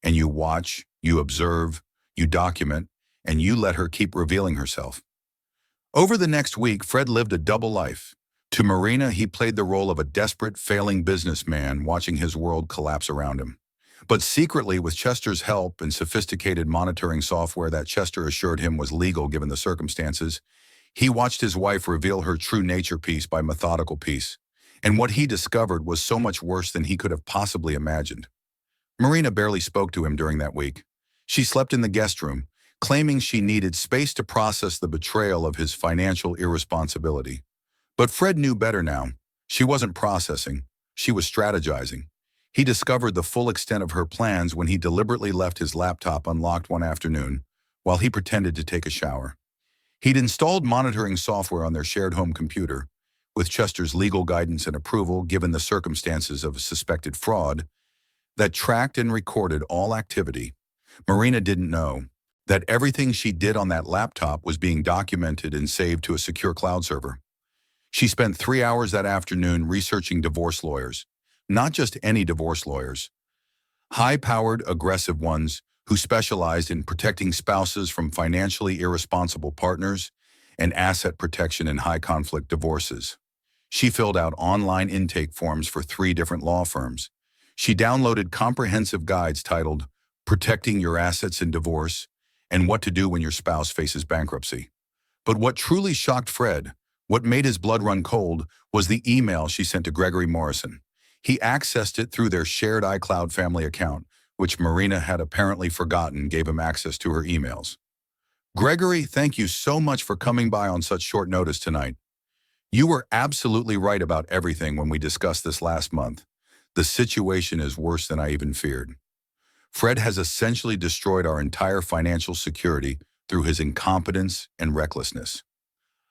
And you watch, you observe, you document, and you let her keep revealing herself. Over the next week, Fred lived a double life. To Marina, he played the role of a desperate, failing businessman watching his world collapse around him. But secretly, with Chester's help and sophisticated monitoring software that Chester assured him was legal given the circumstances, he watched his wife reveal her true nature piece by methodical piece. And what he discovered was so much worse than he could have possibly imagined. Marina barely spoke to him during that week. She slept in the guest room, claiming she needed space to process the betrayal of his financial irresponsibility. But Fred knew better now. She wasn't processing. She was strategizing. He discovered the full extent of her plans when he deliberately left his laptop unlocked one afternoon while he pretended to take a shower. He'd installed monitoring software on their shared home computer, with Chester's legal guidance and approval given the circumstances of a suspected fraud, that tracked and recorded all activity. Marina didn't know that everything she did on that laptop was being documented and saved to a secure cloud server. She spent 3 hours that afternoon researching divorce lawyers, not just any divorce lawyers, high-powered, aggressive ones who specialized in protecting spouses from financially irresponsible partners and asset protection in high-conflict divorces. She filled out online intake forms for 3 different law firms. She downloaded comprehensive guides titled Protecting Your Assets in Divorce and What to Do When Your Spouse Faces Bankruptcy. But what truly shocked Fred, what made his blood run cold, was the email she sent to Gregory Morrison. He accessed it through their shared iCloud family account, which Marina had apparently forgotten gave him access to her emails. Gregory, thank you so much for coming by on such short notice tonight. You were absolutely right about everything when we discussed this last month. The situation is worse than I even feared. Fred has essentially destroyed our entire financial security through his incompetence and recklessness.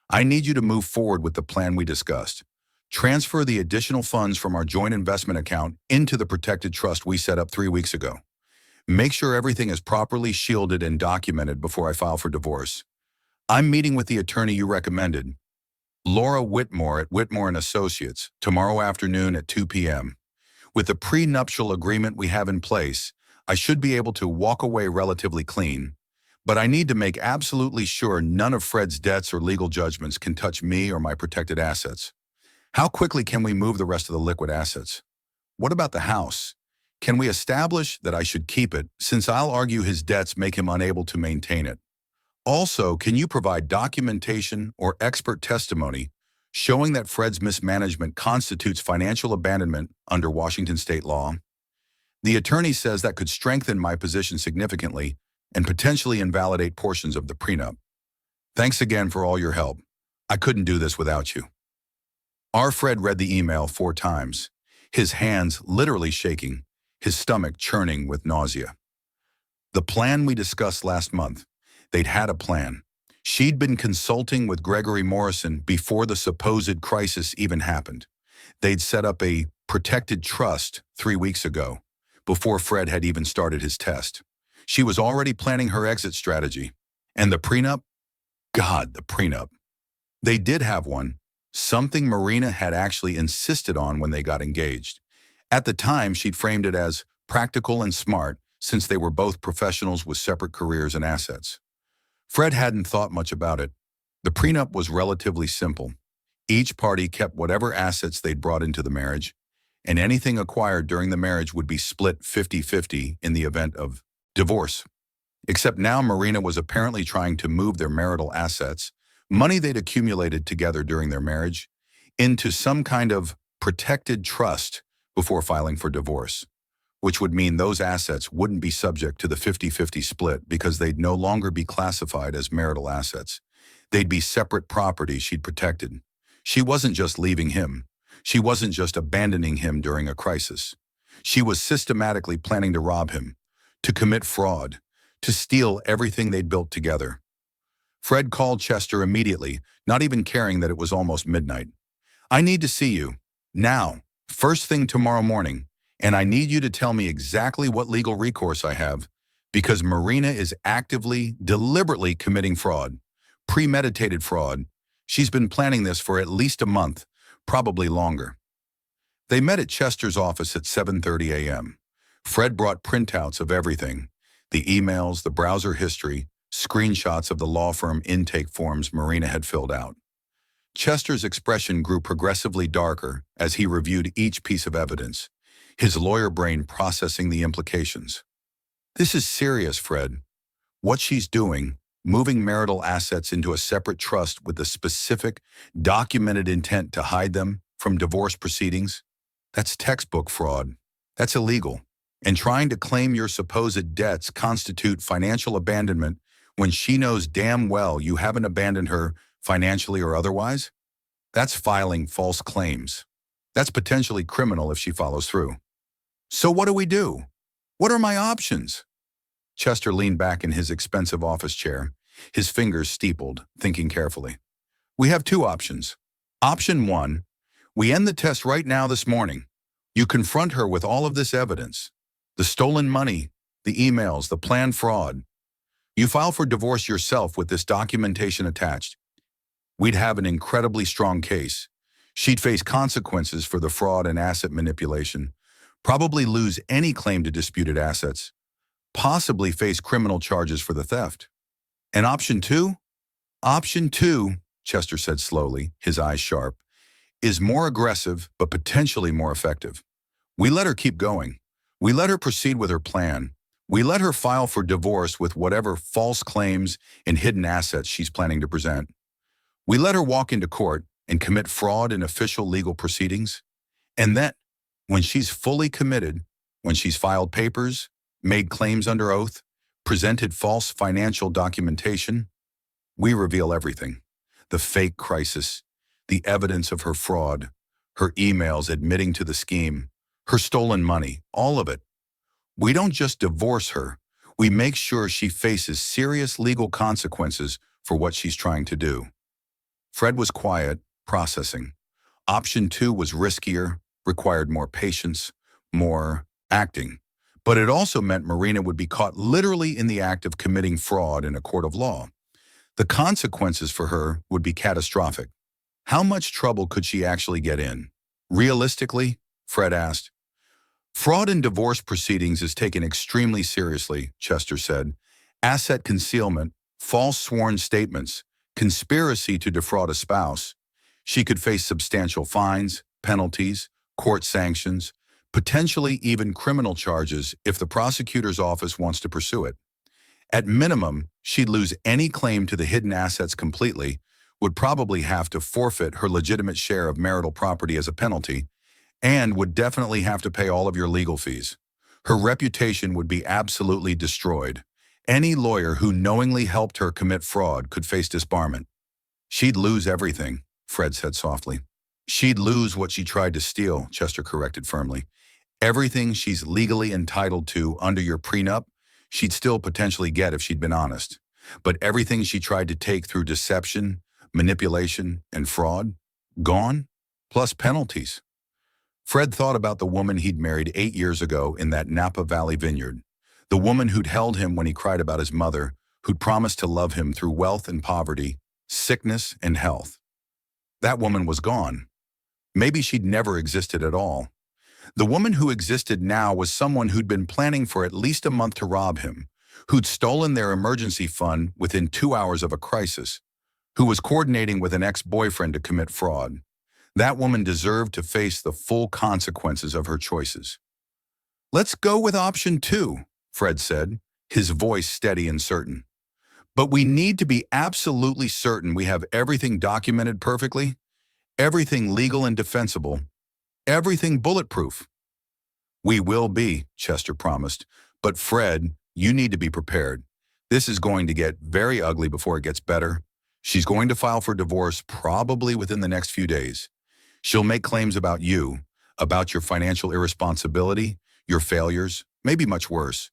I need you to move forward with the plan we discussed. Transfer the additional funds from our joint investment account into the protected trust we set up 3 weeks ago. Make sure everything is properly shielded and documented before I file for divorce. I'm meeting with the attorney you recommended, Laura Whitmore at Whitmore & Associates, tomorrow afternoon at 2 p.m. With the prenuptial agreement we have in place, I should be able to walk away relatively clean, but I need to make absolutely sure none of Fred's debts or legal judgments can touch me or my protected assets. How quickly can we move the rest of the liquid assets? What about the house? Can we establish that I should keep it, since I'll argue his debts make him unable to maintain it? Also, can you provide documentation or expert testimony showing that Fred's mismanagement constitutes financial abandonment under Washington state law? The attorney says that could strengthen my position significantly and potentially invalidate portions of the prenup. Thanks again for all your help. I couldn't do this without you. Our Fred read the email 4 times, his hands literally shaking, his stomach churning with nausea. The plan we discussed last month. They'd had a plan. She'd been consulting with Gregory Morrison before the supposed crisis even happened. They'd set up a protected trust 3 weeks ago, before Fred had even started his test. She was already planning her exit strategy. And the prenup? God, the prenup. They did have one, something Marina had actually insisted on when they got engaged. At the time, she'd framed it as practical and smart, since they were both professionals with separate careers and assets. Fred hadn't thought much about it. The prenup was relatively simple. Each party kept whatever assets they'd brought into the marriage, and anything acquired during the marriage would be split 50-50 in the event of divorce. Except now Marina was apparently trying to move their marital assets, money they'd accumulated together during their marriage, into some kind of protected trust before filing for divorce, which would mean those assets wouldn't be subject to the 50-50 split because they'd no longer be classified as marital assets. They'd be separate property she'd protected. She wasn't just leaving him. She wasn't just abandoning him during a crisis. She was systematically planning to rob him, to commit fraud, to steal everything they'd built together. Fred called Chester immediately, not even caring that it was almost midnight. I need to see you. Now. First thing tomorrow morning. And I need you to tell me exactly what legal recourse I have, because Marina is actively, deliberately committing fraud, premeditated fraud. She's been planning this for at least a month, probably longer. They met at Chester's office at 7:30 a.m. Fred brought printouts of everything, the emails, the browser history, screenshots of the law firm intake forms Marina had filled out. Chester's expression grew progressively darker as he reviewed each piece of evidence, his lawyer brain processing the implications. This is serious, Fred. What she's doing, moving marital assets into a separate trust with the specific, documented intent to hide them from divorce proceedings, that's textbook fraud. That's illegal. And trying to claim your supposed debts constitute financial abandonment when she knows damn well you haven't abandoned her financially or otherwise? That's filing false claims. That's potentially criminal if she follows through. So what do we do? What are my options? Chester leaned back in his expensive office chair, his fingers steepled, thinking carefully. We have 2 options. Option 1, we end the test right now this morning. You confront her with all of this evidence, the stolen money, the emails, the planned fraud. You file for divorce yourself with this documentation attached. We'd have an incredibly strong case. She'd face consequences for the fraud and asset manipulation, probably lose any claim to disputed assets, possibly face criminal charges for the theft. And option 2? Option 2, Chester said slowly, his eyes sharp, is more aggressive but potentially more effective. We let her keep going. We let her proceed with her plan. We let her file for divorce with whatever false claims and hidden assets she's planning to present. We let her walk into court and commit fraud in official legal proceedings. And then, when she's fully committed, when she's filed papers, made claims under oath, presented false financial documentation, we reveal everything. The fake crisis, the evidence of her fraud, her emails admitting to the scheme, her stolen money, all of it. We don't just divorce her, we make sure she faces serious legal consequences for what she's trying to do. Fred was quiet, processing. Option 2 was riskier, required more patience, more acting. But it also meant Marina would be caught literally in the act of committing fraud in a court of law. The consequences for her would be catastrophic. How much trouble could she actually get in? Realistically, Fred asked. Fraud in divorce proceedings is taken extremely seriously, Chester said. Asset concealment, false sworn statements, conspiracy to defraud a spouse. She could face substantial fines, penalties, court sanctions, potentially even criminal charges if the prosecutor's office wants to pursue it. At minimum, she'd lose any claim to the hidden assets completely, would probably have to forfeit her legitimate share of marital property as a penalty, and would definitely have to pay all of your legal fees. Her reputation would be absolutely destroyed. Any lawyer who knowingly helped her commit fraud could face disbarment. She'd lose everything, Fred said softly. She'd lose what she tried to steal, Chester corrected firmly. Everything she's legally entitled to under your prenup, she'd still potentially get if she'd been honest. But everything she tried to take through deception, manipulation, and fraud, gone, plus penalties. Fred thought about the woman he'd married 8 years ago in that Napa Valley vineyard, the woman who'd held him when he cried about his mother, who'd promised to love him through wealth and poverty, sickness and health. That woman was gone. Maybe she'd never existed at all. The woman who existed now was someone who'd been planning for at least a month to rob him, who'd stolen their emergency fund within 2 hours of a crisis, who was coordinating with an ex-boyfriend to commit fraud. That woman deserved to face the full consequences of her choices. "Let's go with option 2, Fred said, his voice steady and certain. "But we need to be absolutely certain we have everything documented perfectly, everything legal and defensible, everything bulletproof." "We will be," Chester promised. "But Fred, you need to be prepared. This is going to get very ugly before it gets better. She's going to file for divorce probably within the next few days. She'll make claims about you, about your financial irresponsibility, your failures, maybe much worse.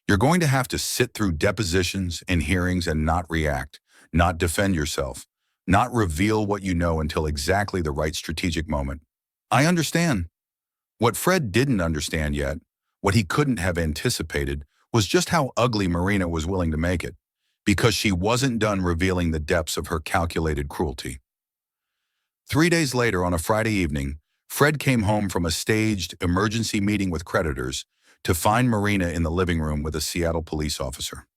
You're going to have to sit through depositions and hearings and not react, not defend yourself, not reveal what you know until exactly the right strategic moment." "I understand." What Fred didn't understand yet, what he couldn't have anticipated, was just how ugly Marina was willing to make it, because she wasn't done revealing the depths of her calculated cruelty. 3 days later, on a Friday evening, Fred came home from a staged emergency meeting with creditors to find Marina in the living room with a Seattle police officer.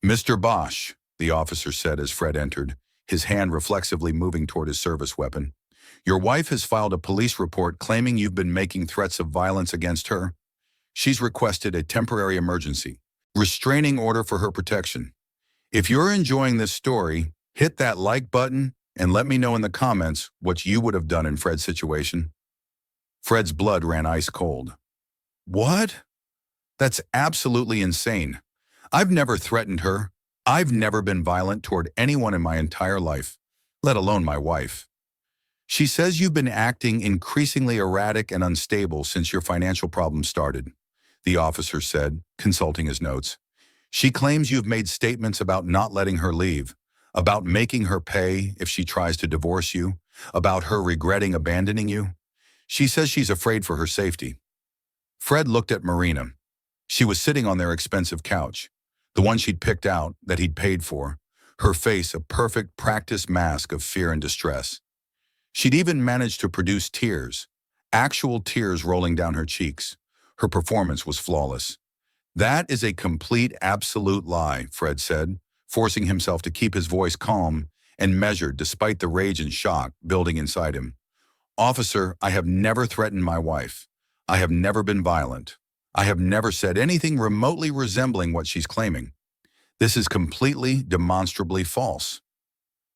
"Mr. Bosch," the officer said as Fred entered, his hand reflexively moving toward his service weapon, "your wife has filed a police report claiming you've been making threats of violence against her. She's requested a temporary emergency restraining order for her protection. If you're enjoying this story, hit that like button and let me know in the comments what you would have done in Fred's situation." Fred's blood ran ice cold. "What? That's absolutely insane. I've never threatened her. I've never been violent toward anyone in my entire life, let alone my wife. She says you've been acting increasingly erratic and unstable since your financial problems started," the officer said, consulting his notes. "She claims you've made statements about not letting her leave, about making her pay if she tries to divorce you, about her regretting abandoning you. She says she's afraid for her safety." Fred looked at Marina. She was sitting on their expensive couch, the one she'd picked out, that he'd paid for, her face a perfect practiced mask of fear and distress. She'd even managed to produce tears, actual tears rolling down her cheeks. Her performance was flawless. "That is a complete, absolute lie," Fred said, forcing himself to keep his voice calm and measured despite the rage and shock building inside him. "Officer, I have never threatened my wife. I have never been violent. I have never said anything remotely resembling what she's claiming. This is completely, demonstrably false."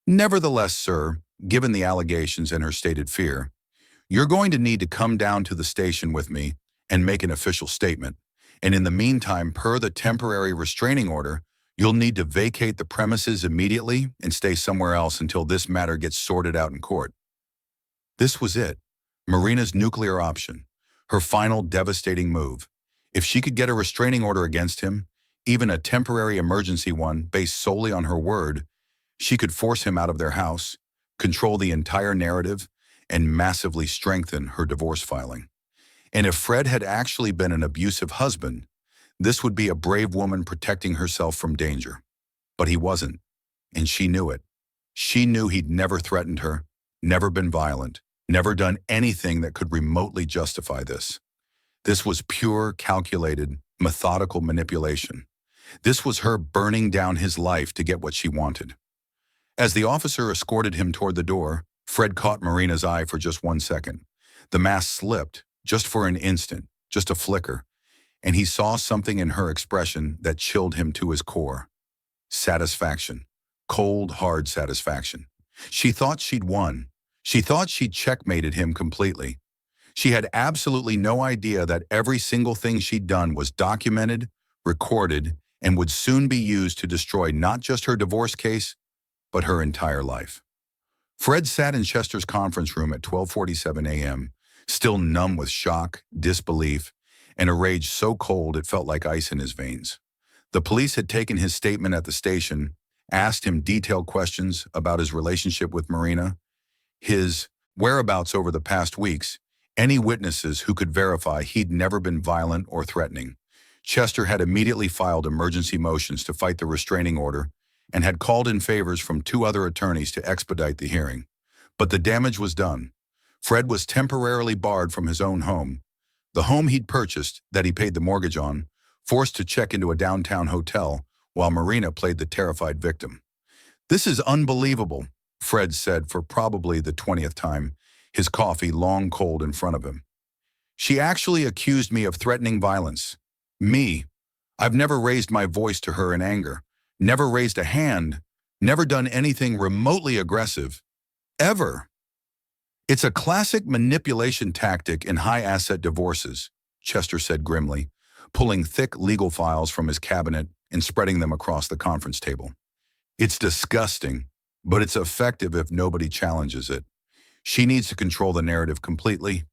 "Nevertheless, sir, given the allegations and her stated fear, you're going to need to come down to the station with me and make an official statement. And in the meantime, per the temporary restraining order, you'll need to vacate the premises immediately and stay somewhere else until this matter gets sorted out in court." This was it, Marina's nuclear option, her final devastating move. If she could get a restraining order against him, even a temporary emergency one based solely on her word, she could force him out of their house, control the entire narrative, and massively strengthen her divorce filing. And if Fred had actually been an abusive husband, this would be a brave woman protecting herself from danger. But he wasn't, and she knew it. She knew he'd never threatened her, never been violent, never done anything that could remotely justify this. This was pure, calculated, methodical manipulation. This was her burning down his life to get what she wanted. As the officer escorted him toward the door, Fred caught Marina's eye for just 1 second. The mask slipped, just for an instant, just a flicker, and he saw something in her expression that chilled him to his core. Satisfaction. Cold, hard satisfaction. She thought she'd won. She thought she'd checkmated him completely. She had absolutely no idea that every single thing she'd done was documented, recorded, and would soon be used to destroy not just her divorce case, but her entire life. Fred sat in Chester's conference room at 12:47 a.m., still numb with shock, disbelief, and a rage so cold it felt like ice in his veins. The police had taken his statement at the station, asked him detailed questions about his relationship with Marina, his whereabouts over the past weeks, any witnesses who could verify he'd never been violent or threatening. Chester had immediately filed emergency motions to fight the restraining order and had called in favors from 2 other attorneys to expedite the hearing. But the damage was done. Fred was temporarily barred from his own home, the home he'd purchased, that he paid the mortgage on, forced to check into a downtown hotel while Marina played the terrified victim. "This is unbelievable," Fred said for probably the 20th time, his coffee long cold in front of him. "She actually accused me of threatening violence. Me. I've never raised my voice to her in anger, never raised a hand, never done anything remotely aggressive. Ever. It's a classic manipulation tactic in high-asset divorces," Chester said grimly, pulling thick legal files from his cabinet and spreading them across the conference table. "It's disgusting, but it's effective if nobody challenges it. She needs to control the narrative completely.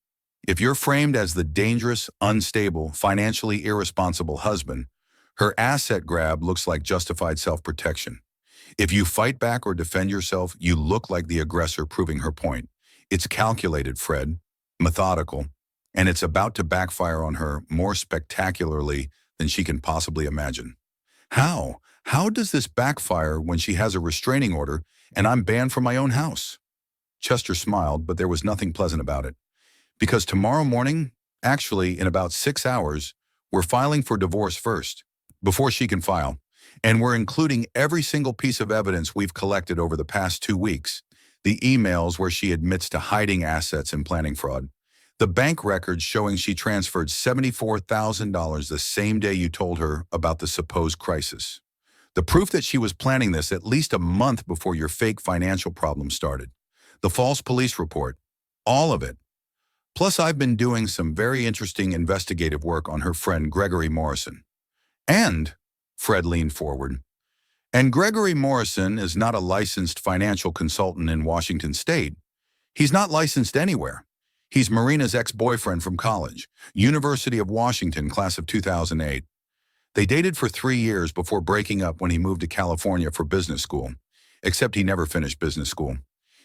If you're framed as the dangerous, unstable, financially irresponsible husband, her asset grab looks like justified self-protection. If you fight back or defend yourself, you look like the aggressor proving her point. It's calculated, Fred, methodical, and it's about to backfire on her more spectacularly than she can possibly imagine." "How? How does this backfire when she has a restraining order and I'm banned from my own house?" Chester smiled, but there was nothing pleasant about it. "Because tomorrow morning, actually in about 6 hours, we're filing for divorce first, before she can file. And we're including every single piece of evidence we've collected over the past 2 weeks. The emails where she admits to hiding assets and planning fraud. The bank records showing she transferred $74,000 the same day you told her about the supposed crisis. The proof that she was planning this at least a month before your fake financial problems started. The false police report. All of it. Plus, I've been doing some very interesting investigative work on her friend Gregory Morrison." "And," Fred leaned forward, "and Gregory Morrison is not a licensed financial consultant in Washington State. He's not licensed anywhere. He's Marina's ex-boyfriend from college, University of Washington, class of 2008. They dated for 3 years before breaking up when he moved to California for business school, except he never finished business school.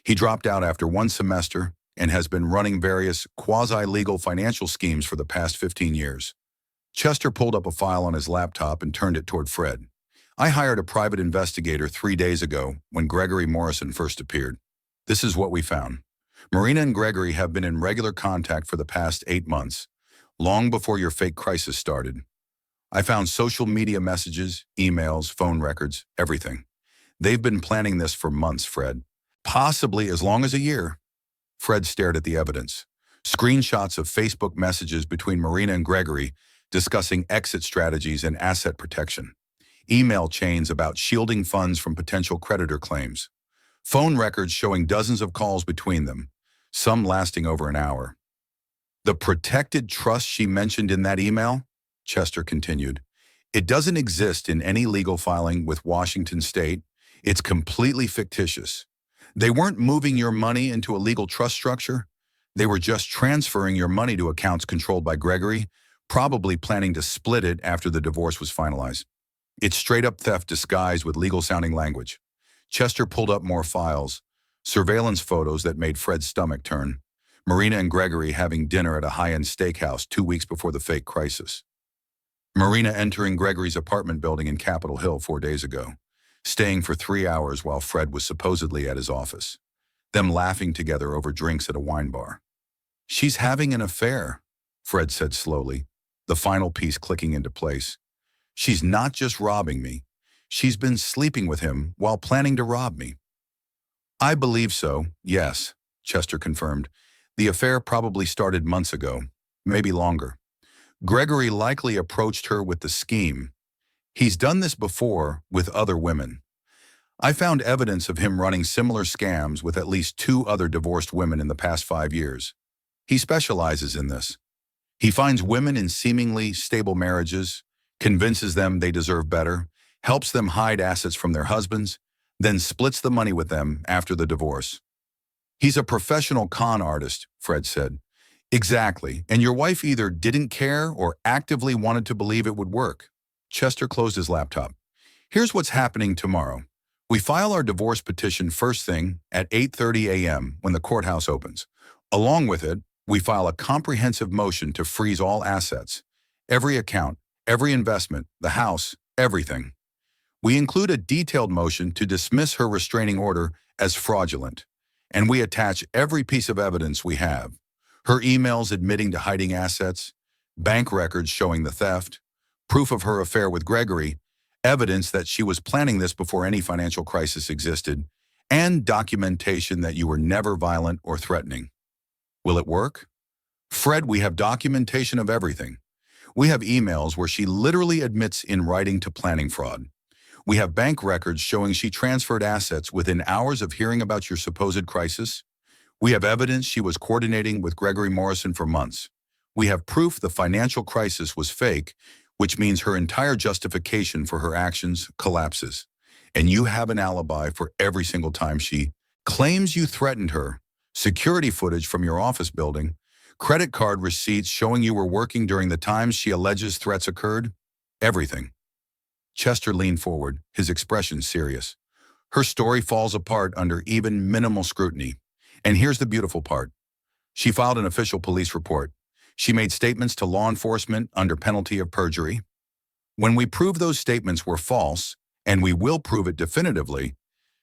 He dropped out after 1 semester and has been running various quasi-legal financial schemes for the past 15 years. Chester pulled up a file on his laptop and turned it toward Fred. "I hired a private investigator 3 days ago when Gregory Morrison first appeared. This is what we found. Marina and Gregory have been in regular contact for the past 8 months, long before your fake crisis started. I found social media messages, emails, phone records, everything. They've been planning this for months, Fred. Possibly as long as a year." Fred stared at the evidence. Screenshots of Facebook messages between Marina and Gregory discussing exit strategies and asset protection. Email chains about shielding funds from potential creditor claims. Phone records showing dozens of calls between them, some lasting over an hour. "The protected trust she mentioned in that email," Chester continued, "it doesn't exist in any legal filing with Washington State. It's completely fictitious. They weren't moving your money into a legal trust structure. They were just transferring your money to accounts controlled by Gregory, probably planning to split it after the divorce was finalized. It's straight-up theft disguised with legal-sounding language." Chester pulled up more files, surveillance photos that made Fred's stomach turn. Marina and Gregory having dinner at a high-end steakhouse 2 weeks before the fake crisis. Marina entering Gregory's apartment building in Capitol Hill 4 days ago, staying for 3 hours while Fred was supposedly at his office. Them laughing together over drinks at a wine bar. "She's having an affair," Fred said slowly, the final piece clicking into place. "She's not just robbing me. She's been sleeping with him while planning to rob me." "I believe so, yes," Chester confirmed. "The affair probably started months ago, maybe longer. Gregory likely approached her with the scheme. He's done this before with other women. I found evidence of him running similar scams with at least 2 other divorced women in the past 5 years. He specializes in this. He finds women in seemingly stable marriages, convinces them they deserve better, helps them hide assets from their husbands, then splits the money with them after the divorce. He's a professional con artist, Fred said. Exactly, and your wife either didn't care or actively wanted to believe it would work. Chester closed his laptop. Here's what's happening tomorrow. We file our divorce petition first thing at 8:30 a.m. when the courthouse opens. Along with it, we file a comprehensive motion to freeze all assets, every account, every investment, the house, everything. We include a detailed motion to dismiss her restraining order as fraudulent, and we attach every piece of evidence we have. Her emails admitting to hiding assets, bank records showing the theft, proof of her affair with Gregory, evidence that she was planning this before any financial crisis existed, and documentation that you were never violent or threatening. Will it work? Fred, we have documentation of everything. We have emails where she literally admits in writing to planning fraud. We have bank records showing she transferred assets within hours of hearing about your supposed crisis. We have evidence she was coordinating with Gregory Morrison for months. We have proof the financial crisis was fake, which means her entire justification for her actions collapses. And you have an alibi for every single time she claims you threatened her, security footage from your office building, credit card receipts showing you were working during the times she alleges threats occurred, everything. Chester leaned forward, his expression serious. Her story falls apart under even minimal scrutiny. And here's the beautiful part. She filed an official police report. She made statements to law enforcement under penalty of perjury. When we prove those statements were false, and we will prove it definitively,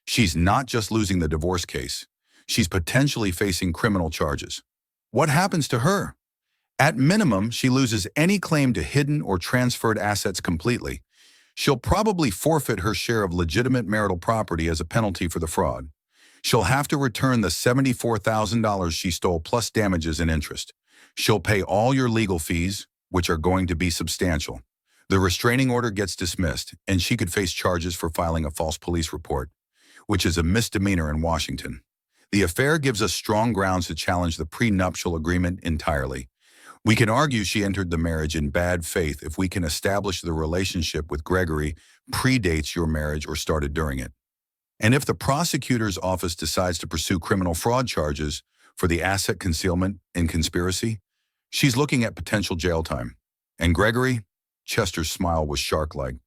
she's not just losing the divorce case. She's potentially facing criminal charges. What happens to her? At minimum, she loses any claim to hidden or transferred assets completely. She'll probably forfeit her share of legitimate marital property as a penalty for the fraud. She'll have to return the $74,000 she stole plus damages and interest. She'll pay all your legal fees, which are going to be substantial. The restraining order gets dismissed, and she could face charges for filing a false police report, which is a misdemeanor in Washington. The affair gives us strong grounds to challenge the prenuptial agreement entirely. We can argue she entered the marriage in bad faith if we can establish the relationship with Gregory predates your marriage or started during it. And if the prosecutor's office decides to pursue criminal fraud charges for the asset concealment and conspiracy, she's looking at potential jail time. And Gregory? Chester's smile was shark-like.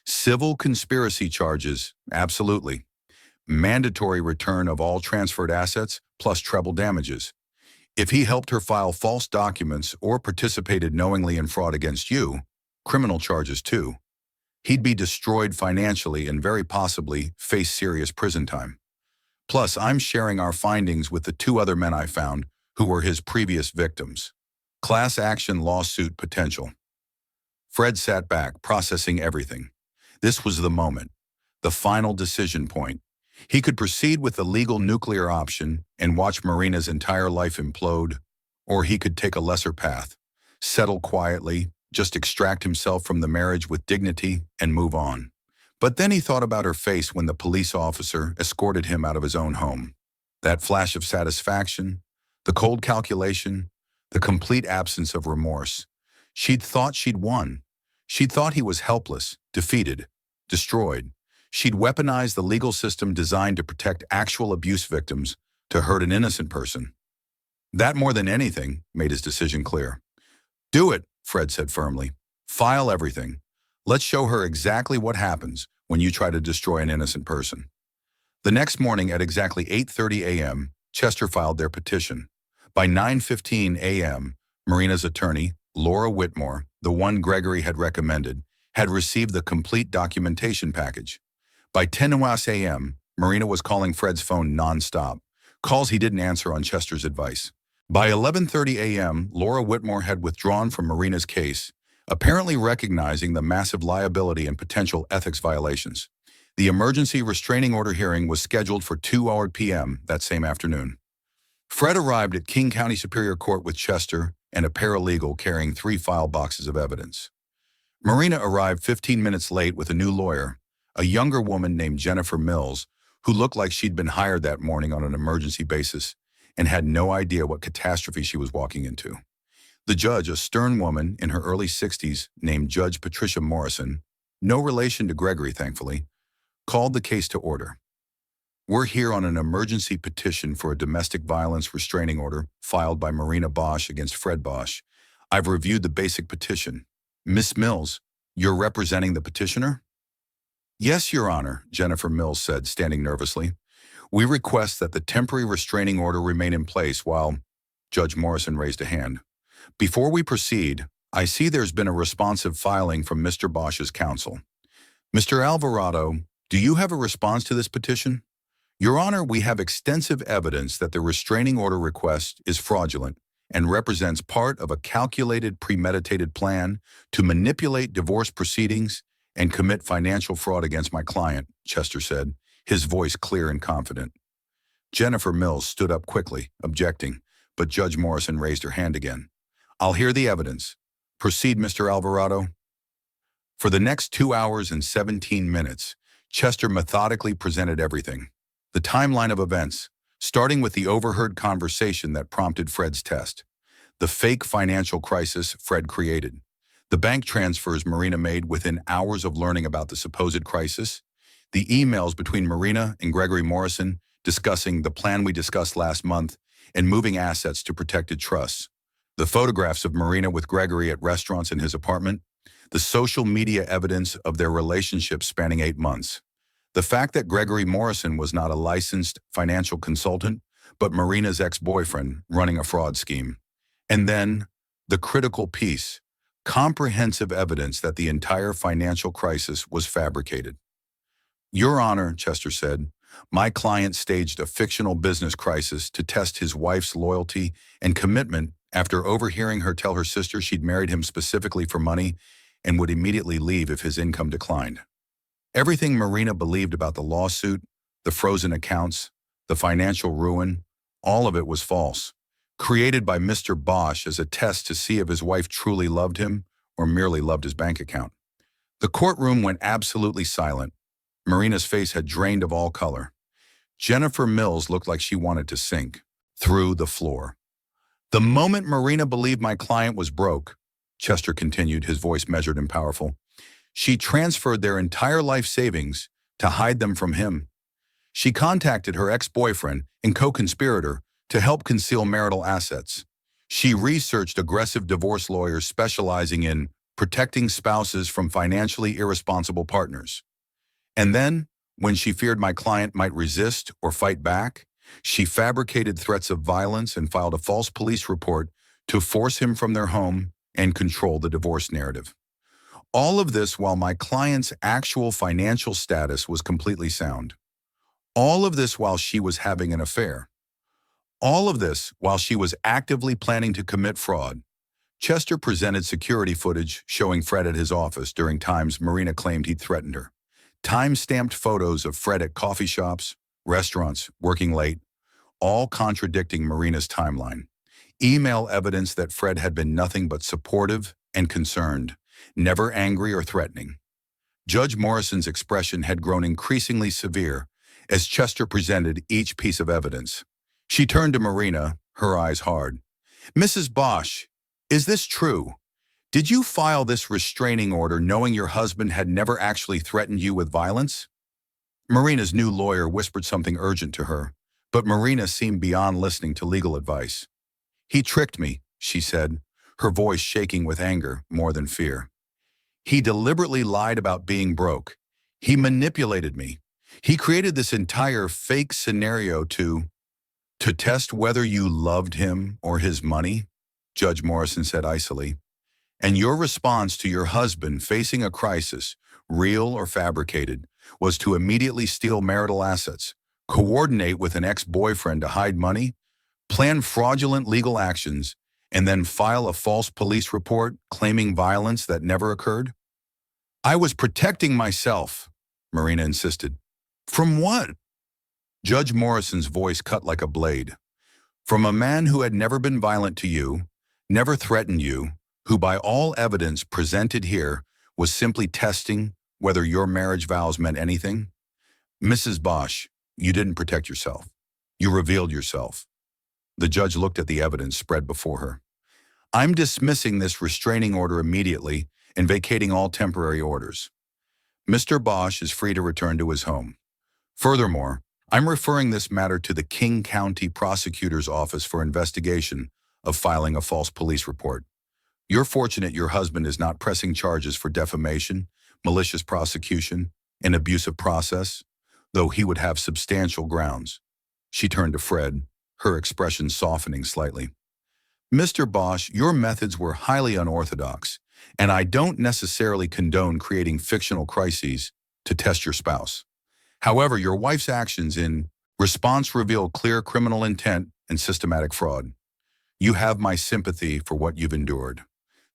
Civil conspiracy charges, absolutely. Mandatory return of all transferred assets plus treble damages. If he helped her file false documents or participated knowingly in fraud against you, criminal charges too. He'd be destroyed financially and very possibly face serious prison time. Plus, I'm sharing our findings with the 2 other men I found who were his previous victims. Class action lawsuit potential. Fred sat back, processing everything. This was the moment, the final decision point. He could proceed with the legal nuclear option and watch Marina's entire life implode, or he could take a lesser path, settle quietly, just extract himself from the marriage with dignity and move on. But then he thought about her face when the police officer escorted him out of his own home. That flash of satisfaction, the cold calculation, the complete absence of remorse. She'd thought she'd won. She'd thought he was helpless, defeated, destroyed. She'd weaponized the legal system designed to protect actual abuse victims to hurt an innocent person. That, more than anything, made his decision clear. Do it, Fred said firmly. File everything. Let's show her exactly what happens when you try to destroy an innocent person. The next morning at exactly 8:30 a.m., Chester filed their petition. By 9:15 a.m., Marina's attorney, Laura Whitmore, the one Gregory had recommended, had received the complete documentation package. By 10 a.m., Marina was calling Fred's phone nonstop, calls he didn't answer on Chester's advice. By 11:30 a.m., Laura Whitmore had withdrawn from Marina's case, apparently recognizing the massive liability and potential ethics violations. The emergency restraining order hearing was scheduled for 2 p.m. that same afternoon. Fred arrived at King County Superior Court with Chester and a paralegal carrying 3 file boxes of evidence. Marina arrived 15 minutes late with a new lawyer, a younger woman named Jennifer Mills, who looked like she'd been hired that morning on an emergency basis and had no idea what catastrophe she was walking into. The judge, a stern woman in her early 60s named Judge Patricia Morrison, no relation to Gregory, thankfully, called the case to order. We're here on an emergency petition for a domestic violence restraining order filed by Marina Bosch against Fred Bosch. I've reviewed the basic petition. Miss Mills, you're representing the petitioner? Yes, Your Honor, Jennifer Mills said, standing nervously. We request that the temporary restraining order remain in place while… Judge Morrison raised a hand. Before we proceed, I see there's been a responsive filing from Mr. Bosch's counsel. Mr. Alvarado, do you have a response to this petition? Your Honor, we have extensive evidence that the restraining order request is fraudulent and represents part of a calculated, premeditated plan to manipulate divorce proceedings and commit financial fraud against my client, Chester said, his voice clear and confident. Jennifer Mills stood up quickly, objecting, but Judge Morrison raised her hand again. I'll hear the evidence. Proceed, Mr. Alvarado. For the next 2 hours and 17 minutes, Chester methodically presented everything. The timeline of events, starting with the overheard conversation that prompted Fred's test, the fake financial crisis Fred created, the bank transfers Marina made within hours of learning about the supposed crisis, the emails between Marina and Gregory Morrison discussing the plan we discussed last month and moving assets to protected trusts, the photographs of Marina with Gregory at restaurants in his apartment, the social media evidence of their relationship spanning 8 months. The fact that Gregory Morrison was not a licensed financial consultant, but Marina's ex-boyfriend running a fraud scheme. And then, the critical piece, comprehensive evidence that the entire financial crisis was fabricated. Your Honor, Chester said, my client staged a fictional business crisis to test his wife's loyalty and commitment after overhearing her tell her sister she'd married him specifically for money and would immediately leave if his income declined. Everything Marina believed about the lawsuit, the frozen accounts, the financial ruin, all of it was false, created by Mr. Bosch as a test to see if his wife truly loved him or merely loved his bank account. The courtroom went absolutely silent. Marina's face had drained of all color. Jennifer Mills looked like she wanted to sink through the floor. The moment Marina believed my client was broke, Chester continued, his voice measured and powerful, she transferred their entire life savings to hide them from him. She contacted her ex-boyfriend and co-conspirator to help conceal marital assets. She researched aggressive divorce lawyers specializing in protecting spouses from financially irresponsible partners. And then, when she feared my client might resist or fight back, she fabricated threats of violence and filed a false police report to force him from their home and control the divorce narrative. All of this while my client's actual financial status was completely sound. All of this while she was having an affair. All of this while she was actively planning to commit fraud. Chester presented security footage showing Fred at his office during times Marina claimed he'd threatened her. Time-stamped photos of Fred at coffee shops, restaurants, working late, all contradicting Marina's timeline. Email evidence that Fred had been nothing but supportive and concerned, never angry or threatening. Judge Morrison's expression had grown increasingly severe as Chester presented each piece of evidence. She turned to Marina, her eyes hard. Mrs. Bosch, is this true? Did you file this restraining order knowing your husband had never actually threatened you with violence? Marina's new lawyer whispered something urgent to her, but Marina seemed beyond listening to legal advice. He tricked me, she said, her voice shaking with anger more than fear. He deliberately lied about being broke. He manipulated me. He created this entire fake scenario to test whether you loved him or his money, Judge Morrison said icily. And your response to your husband facing a crisis, real or fabricated, was to immediately steal marital assets, coordinate with an ex-boyfriend to hide money, plan fraudulent legal actions, and then file a false police report claiming violence that never occurred? I was protecting myself, Marina insisted. From what? Judge Morrison's voice cut like a blade. From a man who had never been violent to you, never threatened you, who by all evidence presented here was simply testing whether your marriage vows meant anything? Mrs. Bosch, you didn't protect yourself. You revealed yourself. The judge looked at the evidence spread before her. I'm dismissing this restraining order immediately and vacating all temporary orders. Mr. Bosch is free to return to his home. Furthermore, I'm referring this matter to the King County Prosecutor's Office for investigation of filing a false police report. You're fortunate your husband is not pressing charges for defamation, malicious prosecution, and abusive process, though he would have substantial grounds. She turned to Fred, her expression softening slightly. Mr. Bosch, your methods were highly unorthodox, and I don't necessarily condone creating fictional crises to test your spouse. However, your wife's actions in response reveal clear criminal intent and systematic fraud. You have my sympathy for what you've endured.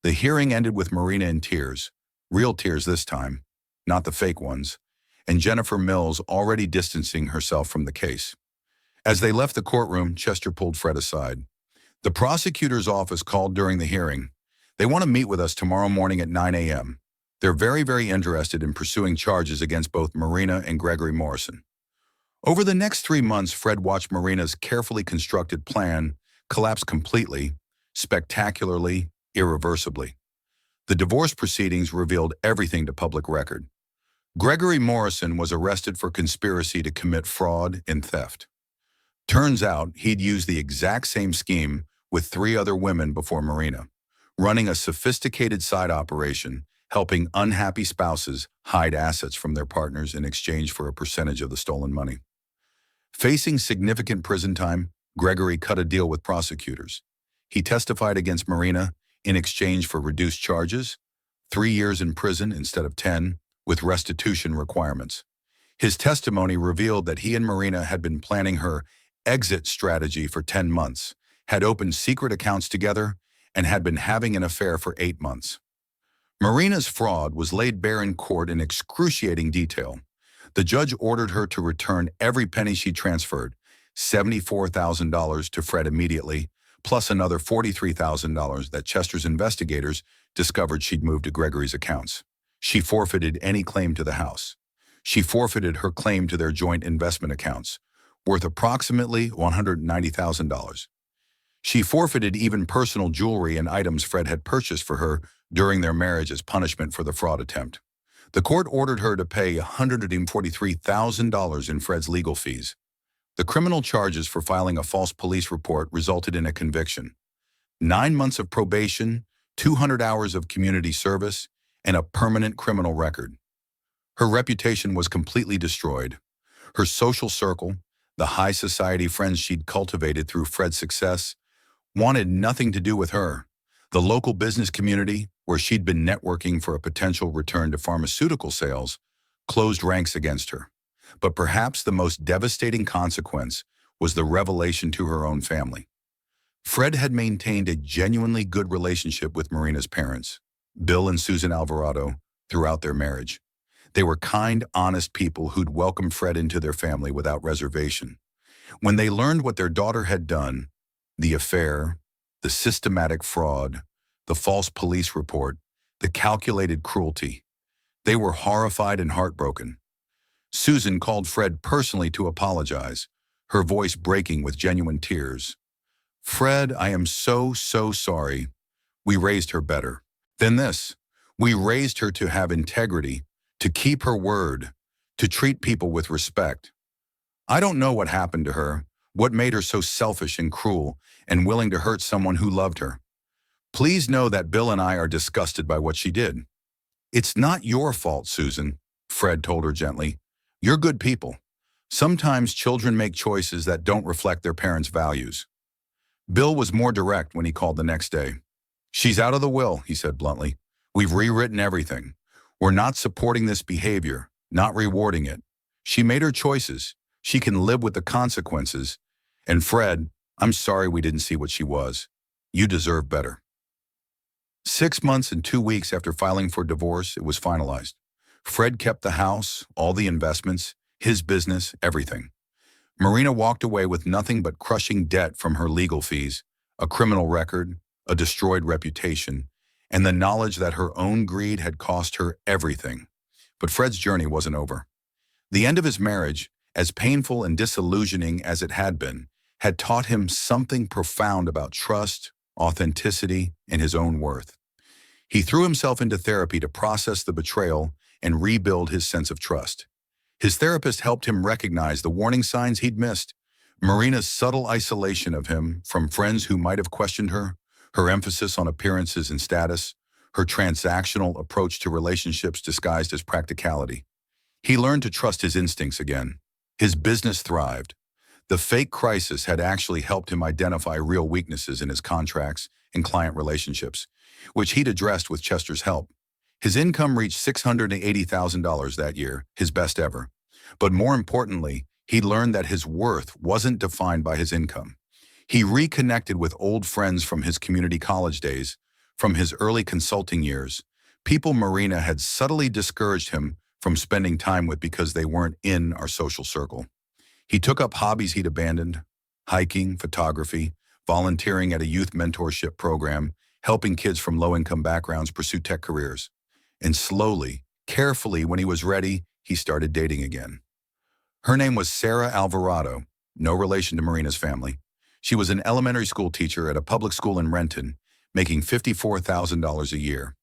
The hearing ended with Marina in tears, real tears this time, not the fake ones, and Jennifer Mills already distancing herself from the case. As they left the courtroom, Chester pulled Fred aside. The prosecutor's office called during the hearing. They want to meet with us tomorrow morning at 9 a.m. They're very interested in pursuing charges against both Marina and Gregory Morrison. Over the next 3 months, Fred watched Marina's carefully constructed plan collapse completely, spectacularly, irreversibly. The divorce proceedings revealed everything to public record. Gregory Morrison was arrested for conspiracy to commit fraud and theft. Turns out he'd used the exact same scheme with 3 other women before Marina, running a sophisticated side operation, helping unhappy spouses hide assets from their partners in exchange for a percentage of the stolen money. Facing significant prison time, Gregory cut a deal with prosecutors. He testified against Marina in exchange for reduced charges, 3 years in prison instead of 10, with restitution requirements. His testimony revealed that he and Marina had been planning her exit strategy for 10 months, had opened secret accounts together, and had been having an affair for 8 months. Marina's fraud was laid bare in court in excruciating detail. The judge ordered her to return every penny she transferred, $74,000 to Fred immediately, plus another $43,000 that Chester's investigators discovered she'd moved to Gregory's accounts. She forfeited any claim to the house. She forfeited her claim to their joint investment accounts, worth approximately $190,000. She forfeited even personal jewelry and items Fred had purchased for her during their marriage as punishment for the fraud attempt. The court ordered her to pay $143,000 in Fred's legal fees. The criminal charges for filing a false police report resulted in a conviction, 9 months of probation, 200 hours of community service, and a permanent criminal record. Her reputation was completely destroyed. Her social circle, the high society friends she'd cultivated through Fred's success, wanted nothing to do with her. The local business community, where she'd been networking for a potential return to pharmaceutical sales, closed ranks against her. But perhaps the most devastating consequence was the revelation to her own family. Fred had maintained a genuinely good relationship with Marina's parents, Bill and Susan Alvarado, throughout their marriage. They were kind, honest people who'd welcomed Fred into their family without reservation. When they learned what their daughter had done, the affair, the systematic fraud, the false police report, the calculated cruelty, they were horrified and heartbroken. Susan called Fred personally to apologize, her voice breaking with genuine tears. "Fred, I am so sorry. We raised her better than this. We raised her to have integrity, to keep her word, to treat people with respect. I don't know what happened to her, what made her so selfish and cruel and willing to hurt someone who loved her. Please know that Bill and I are disgusted by what she did." "It's not your fault, Susan," Fred told her gently. "You're good people. Sometimes children make choices that don't reflect their parents' values." Bill was more direct when he called the next day. "She's out of the will," he said bluntly. "We've rewritten everything. We're not supporting this behavior, not rewarding it. She made her choices. She can live with the consequences. And Fred, I'm sorry we didn't see what she was. You deserve better." 6 months and 2 weeks after filing for divorce, it was finalized. Fred kept the house, all the investments, his business, everything. Marina walked away with nothing but crushing debt from her legal fees, a criminal record, a destroyed reputation, and the knowledge that her own greed had cost her everything. But Fred's journey wasn't over. The end of his marriage, as painful and disillusioning as it had been, had taught him something profound about trust, authenticity, and his own worth. He threw himself into therapy to process the betrayal and rebuild his sense of trust. His therapist helped him recognize the warning signs he'd missed: Marina's subtle isolation of him from friends who might have questioned her, her emphasis on appearances and status, her transactional approach to relationships disguised as practicality. He learned to trust his instincts again. His business thrived. The fake crisis had actually helped him identify real weaknesses in his contracts and client relationships, which he'd addressed with Chester's help. His income reached $680,000 that year, his best ever. But more importantly, he learned that his worth wasn't defined by his income. He reconnected with old friends from his community college days, from his early consulting years, people Marina had subtly discouraged him from spending time with because they weren't in our social circle. He took up hobbies he'd abandoned: hiking, photography, volunteering at a youth mentorship program, helping kids from low-income backgrounds pursue tech careers. And slowly, carefully, when he was ready, he started dating again. Her name was Sarah Alvarado, no relation to Marina's family. She was an elementary school teacher at a public school in Renton, making $54,000 a year.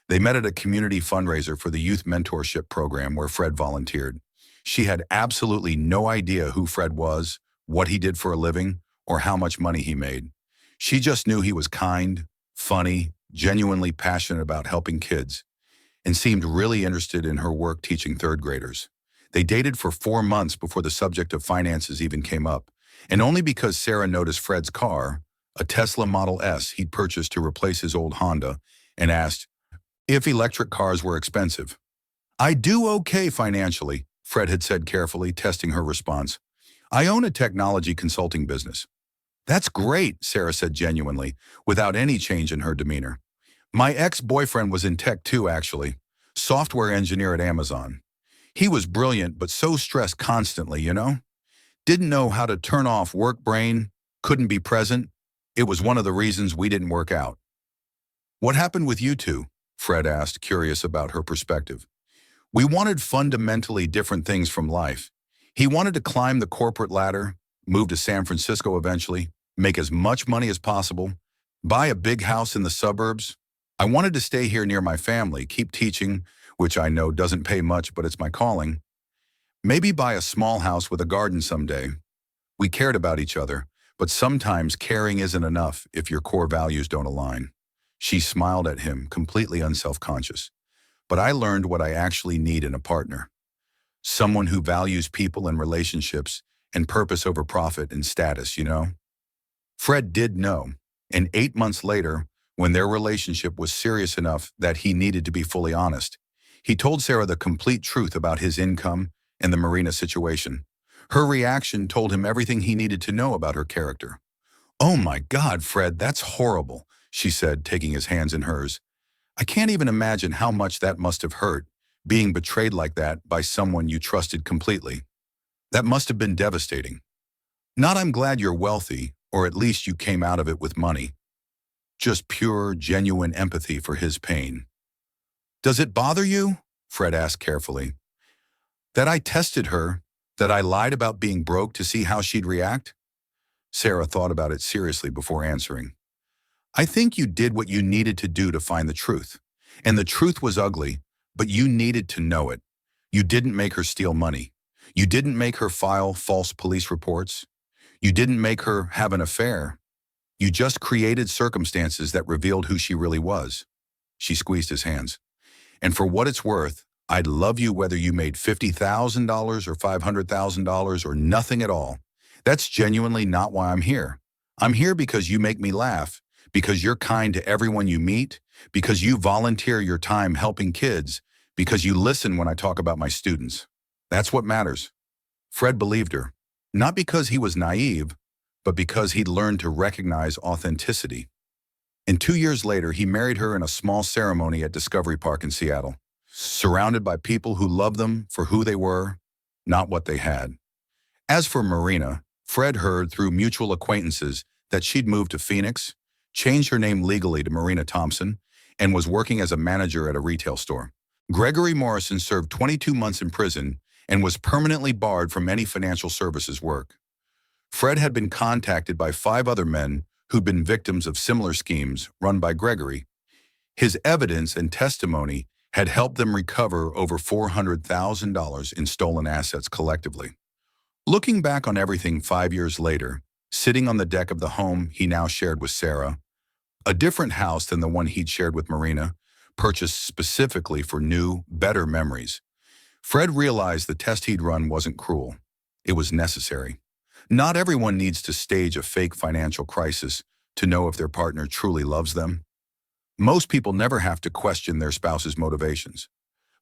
They met at a community fundraiser for the youth mentorship program where Fred volunteered. She had absolutely no idea who Fred was, what he did for a living, or how much money he made. She just knew he was kind, funny, genuinely passionate about helping kids, and seemed really interested in her work teaching third graders. They dated for 4 months before the subject of finances even came up, and only because Sarah noticed Fred's car, a Tesla Model S he'd purchased to replace his old Honda, and asked if electric cars were expensive. "I do okay financially," Fred had said carefully, testing her response. "I own a technology consulting business." "That's great," Sarah said genuinely, without any change in her demeanor. "My ex-boyfriend was in tech too, actually. Software engineer at Amazon. He was brilliant, but so stressed constantly, you know? Didn't know how to turn off work brain, couldn't be present. It was one of the reasons we didn't work out." "What happened with you two?" Fred asked, curious about her perspective. "We wanted fundamentally different things from life. He wanted to climb the corporate ladder, move to San Francisco eventually, make as much money as possible, buy a big house in the suburbs. I wanted to stay here near my family, keep teaching, which I know doesn't pay much, but it's my calling. Maybe buy a small house with a garden someday. We cared about each other, but sometimes caring isn't enough if your core values don't align." She smiled at him, completely unself-conscious. "But I learned what I actually need in a partner. Someone who values people and relationships and purpose over profit and status, you know?" Fred did know, and 8 months later, when their relationship was serious enough that he needed to be fully honest, he told Sarah the complete truth about his income and the Marina situation. Her reaction told him everything he needed to know about her character. "Oh my God, Fred, that's horrible," she said, taking his hands in hers. "I can't even imagine how much that must have hurt, being betrayed like that by someone you trusted completely. That must have been devastating. Not I'm glad you're wealthy, or at least you came out of it with money. Just pure, genuine empathy for his pain." "Does it bother you?" Fred asked carefully. "That I tested her, that I lied about being broke to see how she'd react?" Sarah thought about it seriously before answering. "I think you did what you needed to do to find the truth. And the truth was ugly, but you needed to know it. You didn't make her steal money. You didn't make her file false police reports. You didn't make her have an affair. You just created circumstances that revealed who she really was." She squeezed his hands. "And for what it's worth, I'd love you whether you made $50,000 or $500,000 or nothing at all. That's genuinely not why I'm here. I'm here because you make me laugh, because you're kind to everyone you meet, because you volunteer your time helping kids, because you listen when I talk about my students. That's what matters." Fred believed her, not because he was naive, but because he'd learned to recognize authenticity. And 2 years later, he married her in a small ceremony at Discovery Park in Seattle, surrounded by people who loved them for who they were, not what they had. As for Marina, Fred heard through mutual acquaintances that she'd moved to Phoenix, changed her name legally to Marina Thompson, and was working as a manager at a retail store. Gregory Morrison served 22 months in prison and was permanently barred from any financial services work. Fred had been contacted by 5 other men who'd been victims of similar schemes run by Gregory. His evidence and testimony had helped them recover over $400,000 in stolen assets collectively. Looking back on everything 5 years later, sitting on the deck of the home he now shared with Sarah, a different house than the one he'd shared with Marina, purchased specifically for new, better memories, Fred realized the test he'd run wasn't cruel. It was necessary. Not everyone needs to stage a fake financial crisis to know if their partner truly loves them. Most people never have to question their spouse's motivations.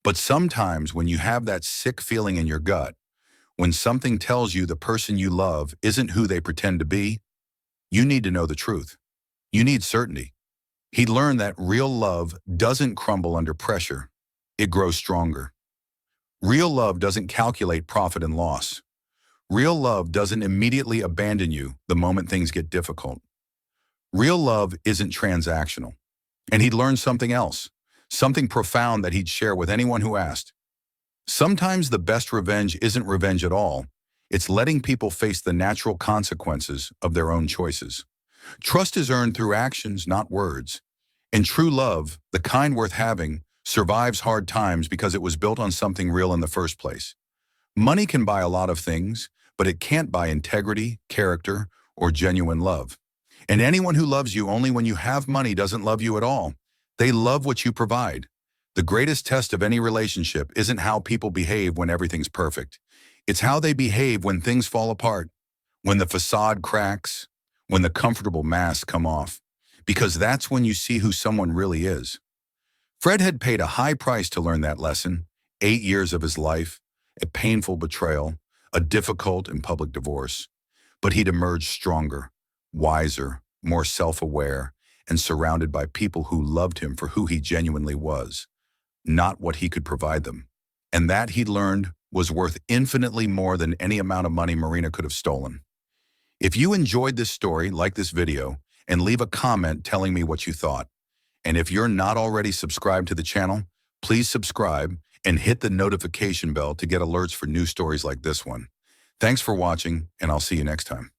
But sometimes when you have that sick feeling in your gut, when something tells you the person you love isn't who they pretend to be, you need to know the truth. You need certainty. He learned that real love doesn't crumble under pressure. It grows stronger. Real love doesn't calculate profit and loss. Real love doesn't immediately abandon you the moment things get difficult. Real love isn't transactional. And he'd learned something else, something profound that he'd share with anyone who asked. Sometimes the best revenge isn't revenge at all. It's letting people face the natural consequences of their own choices. Trust is earned through actions, not words. And true love, the kind worth having, survives hard times because it was built on something real in the first place. Money can buy a lot of things, but it can't buy integrity, character, or genuine love. And anyone who loves you only when you have money doesn't love you at all. They love what you provide. The greatest test of any relationship isn't how people behave when everything's perfect. It's how they behave when things fall apart, when the facade cracks, when the comfortable masks come off, because that's when you see who someone really is. Fred had paid a high price to learn that lesson, 8 years of his life, a painful betrayal, a difficult and public divorce. But he'd emerged stronger, wiser, more self-aware, and surrounded by people who loved him for who he genuinely was, not what he could provide them. And that, he'd learned, was worth infinitely more than any amount of money Marina could have stolen. If you enjoyed this story, like this video, and leave a comment telling me what you thought. And if you're not already subscribed to the channel, please subscribe and hit the notification bell to get alerts for new stories like this one. Thanks for watching, and I'll see you next time.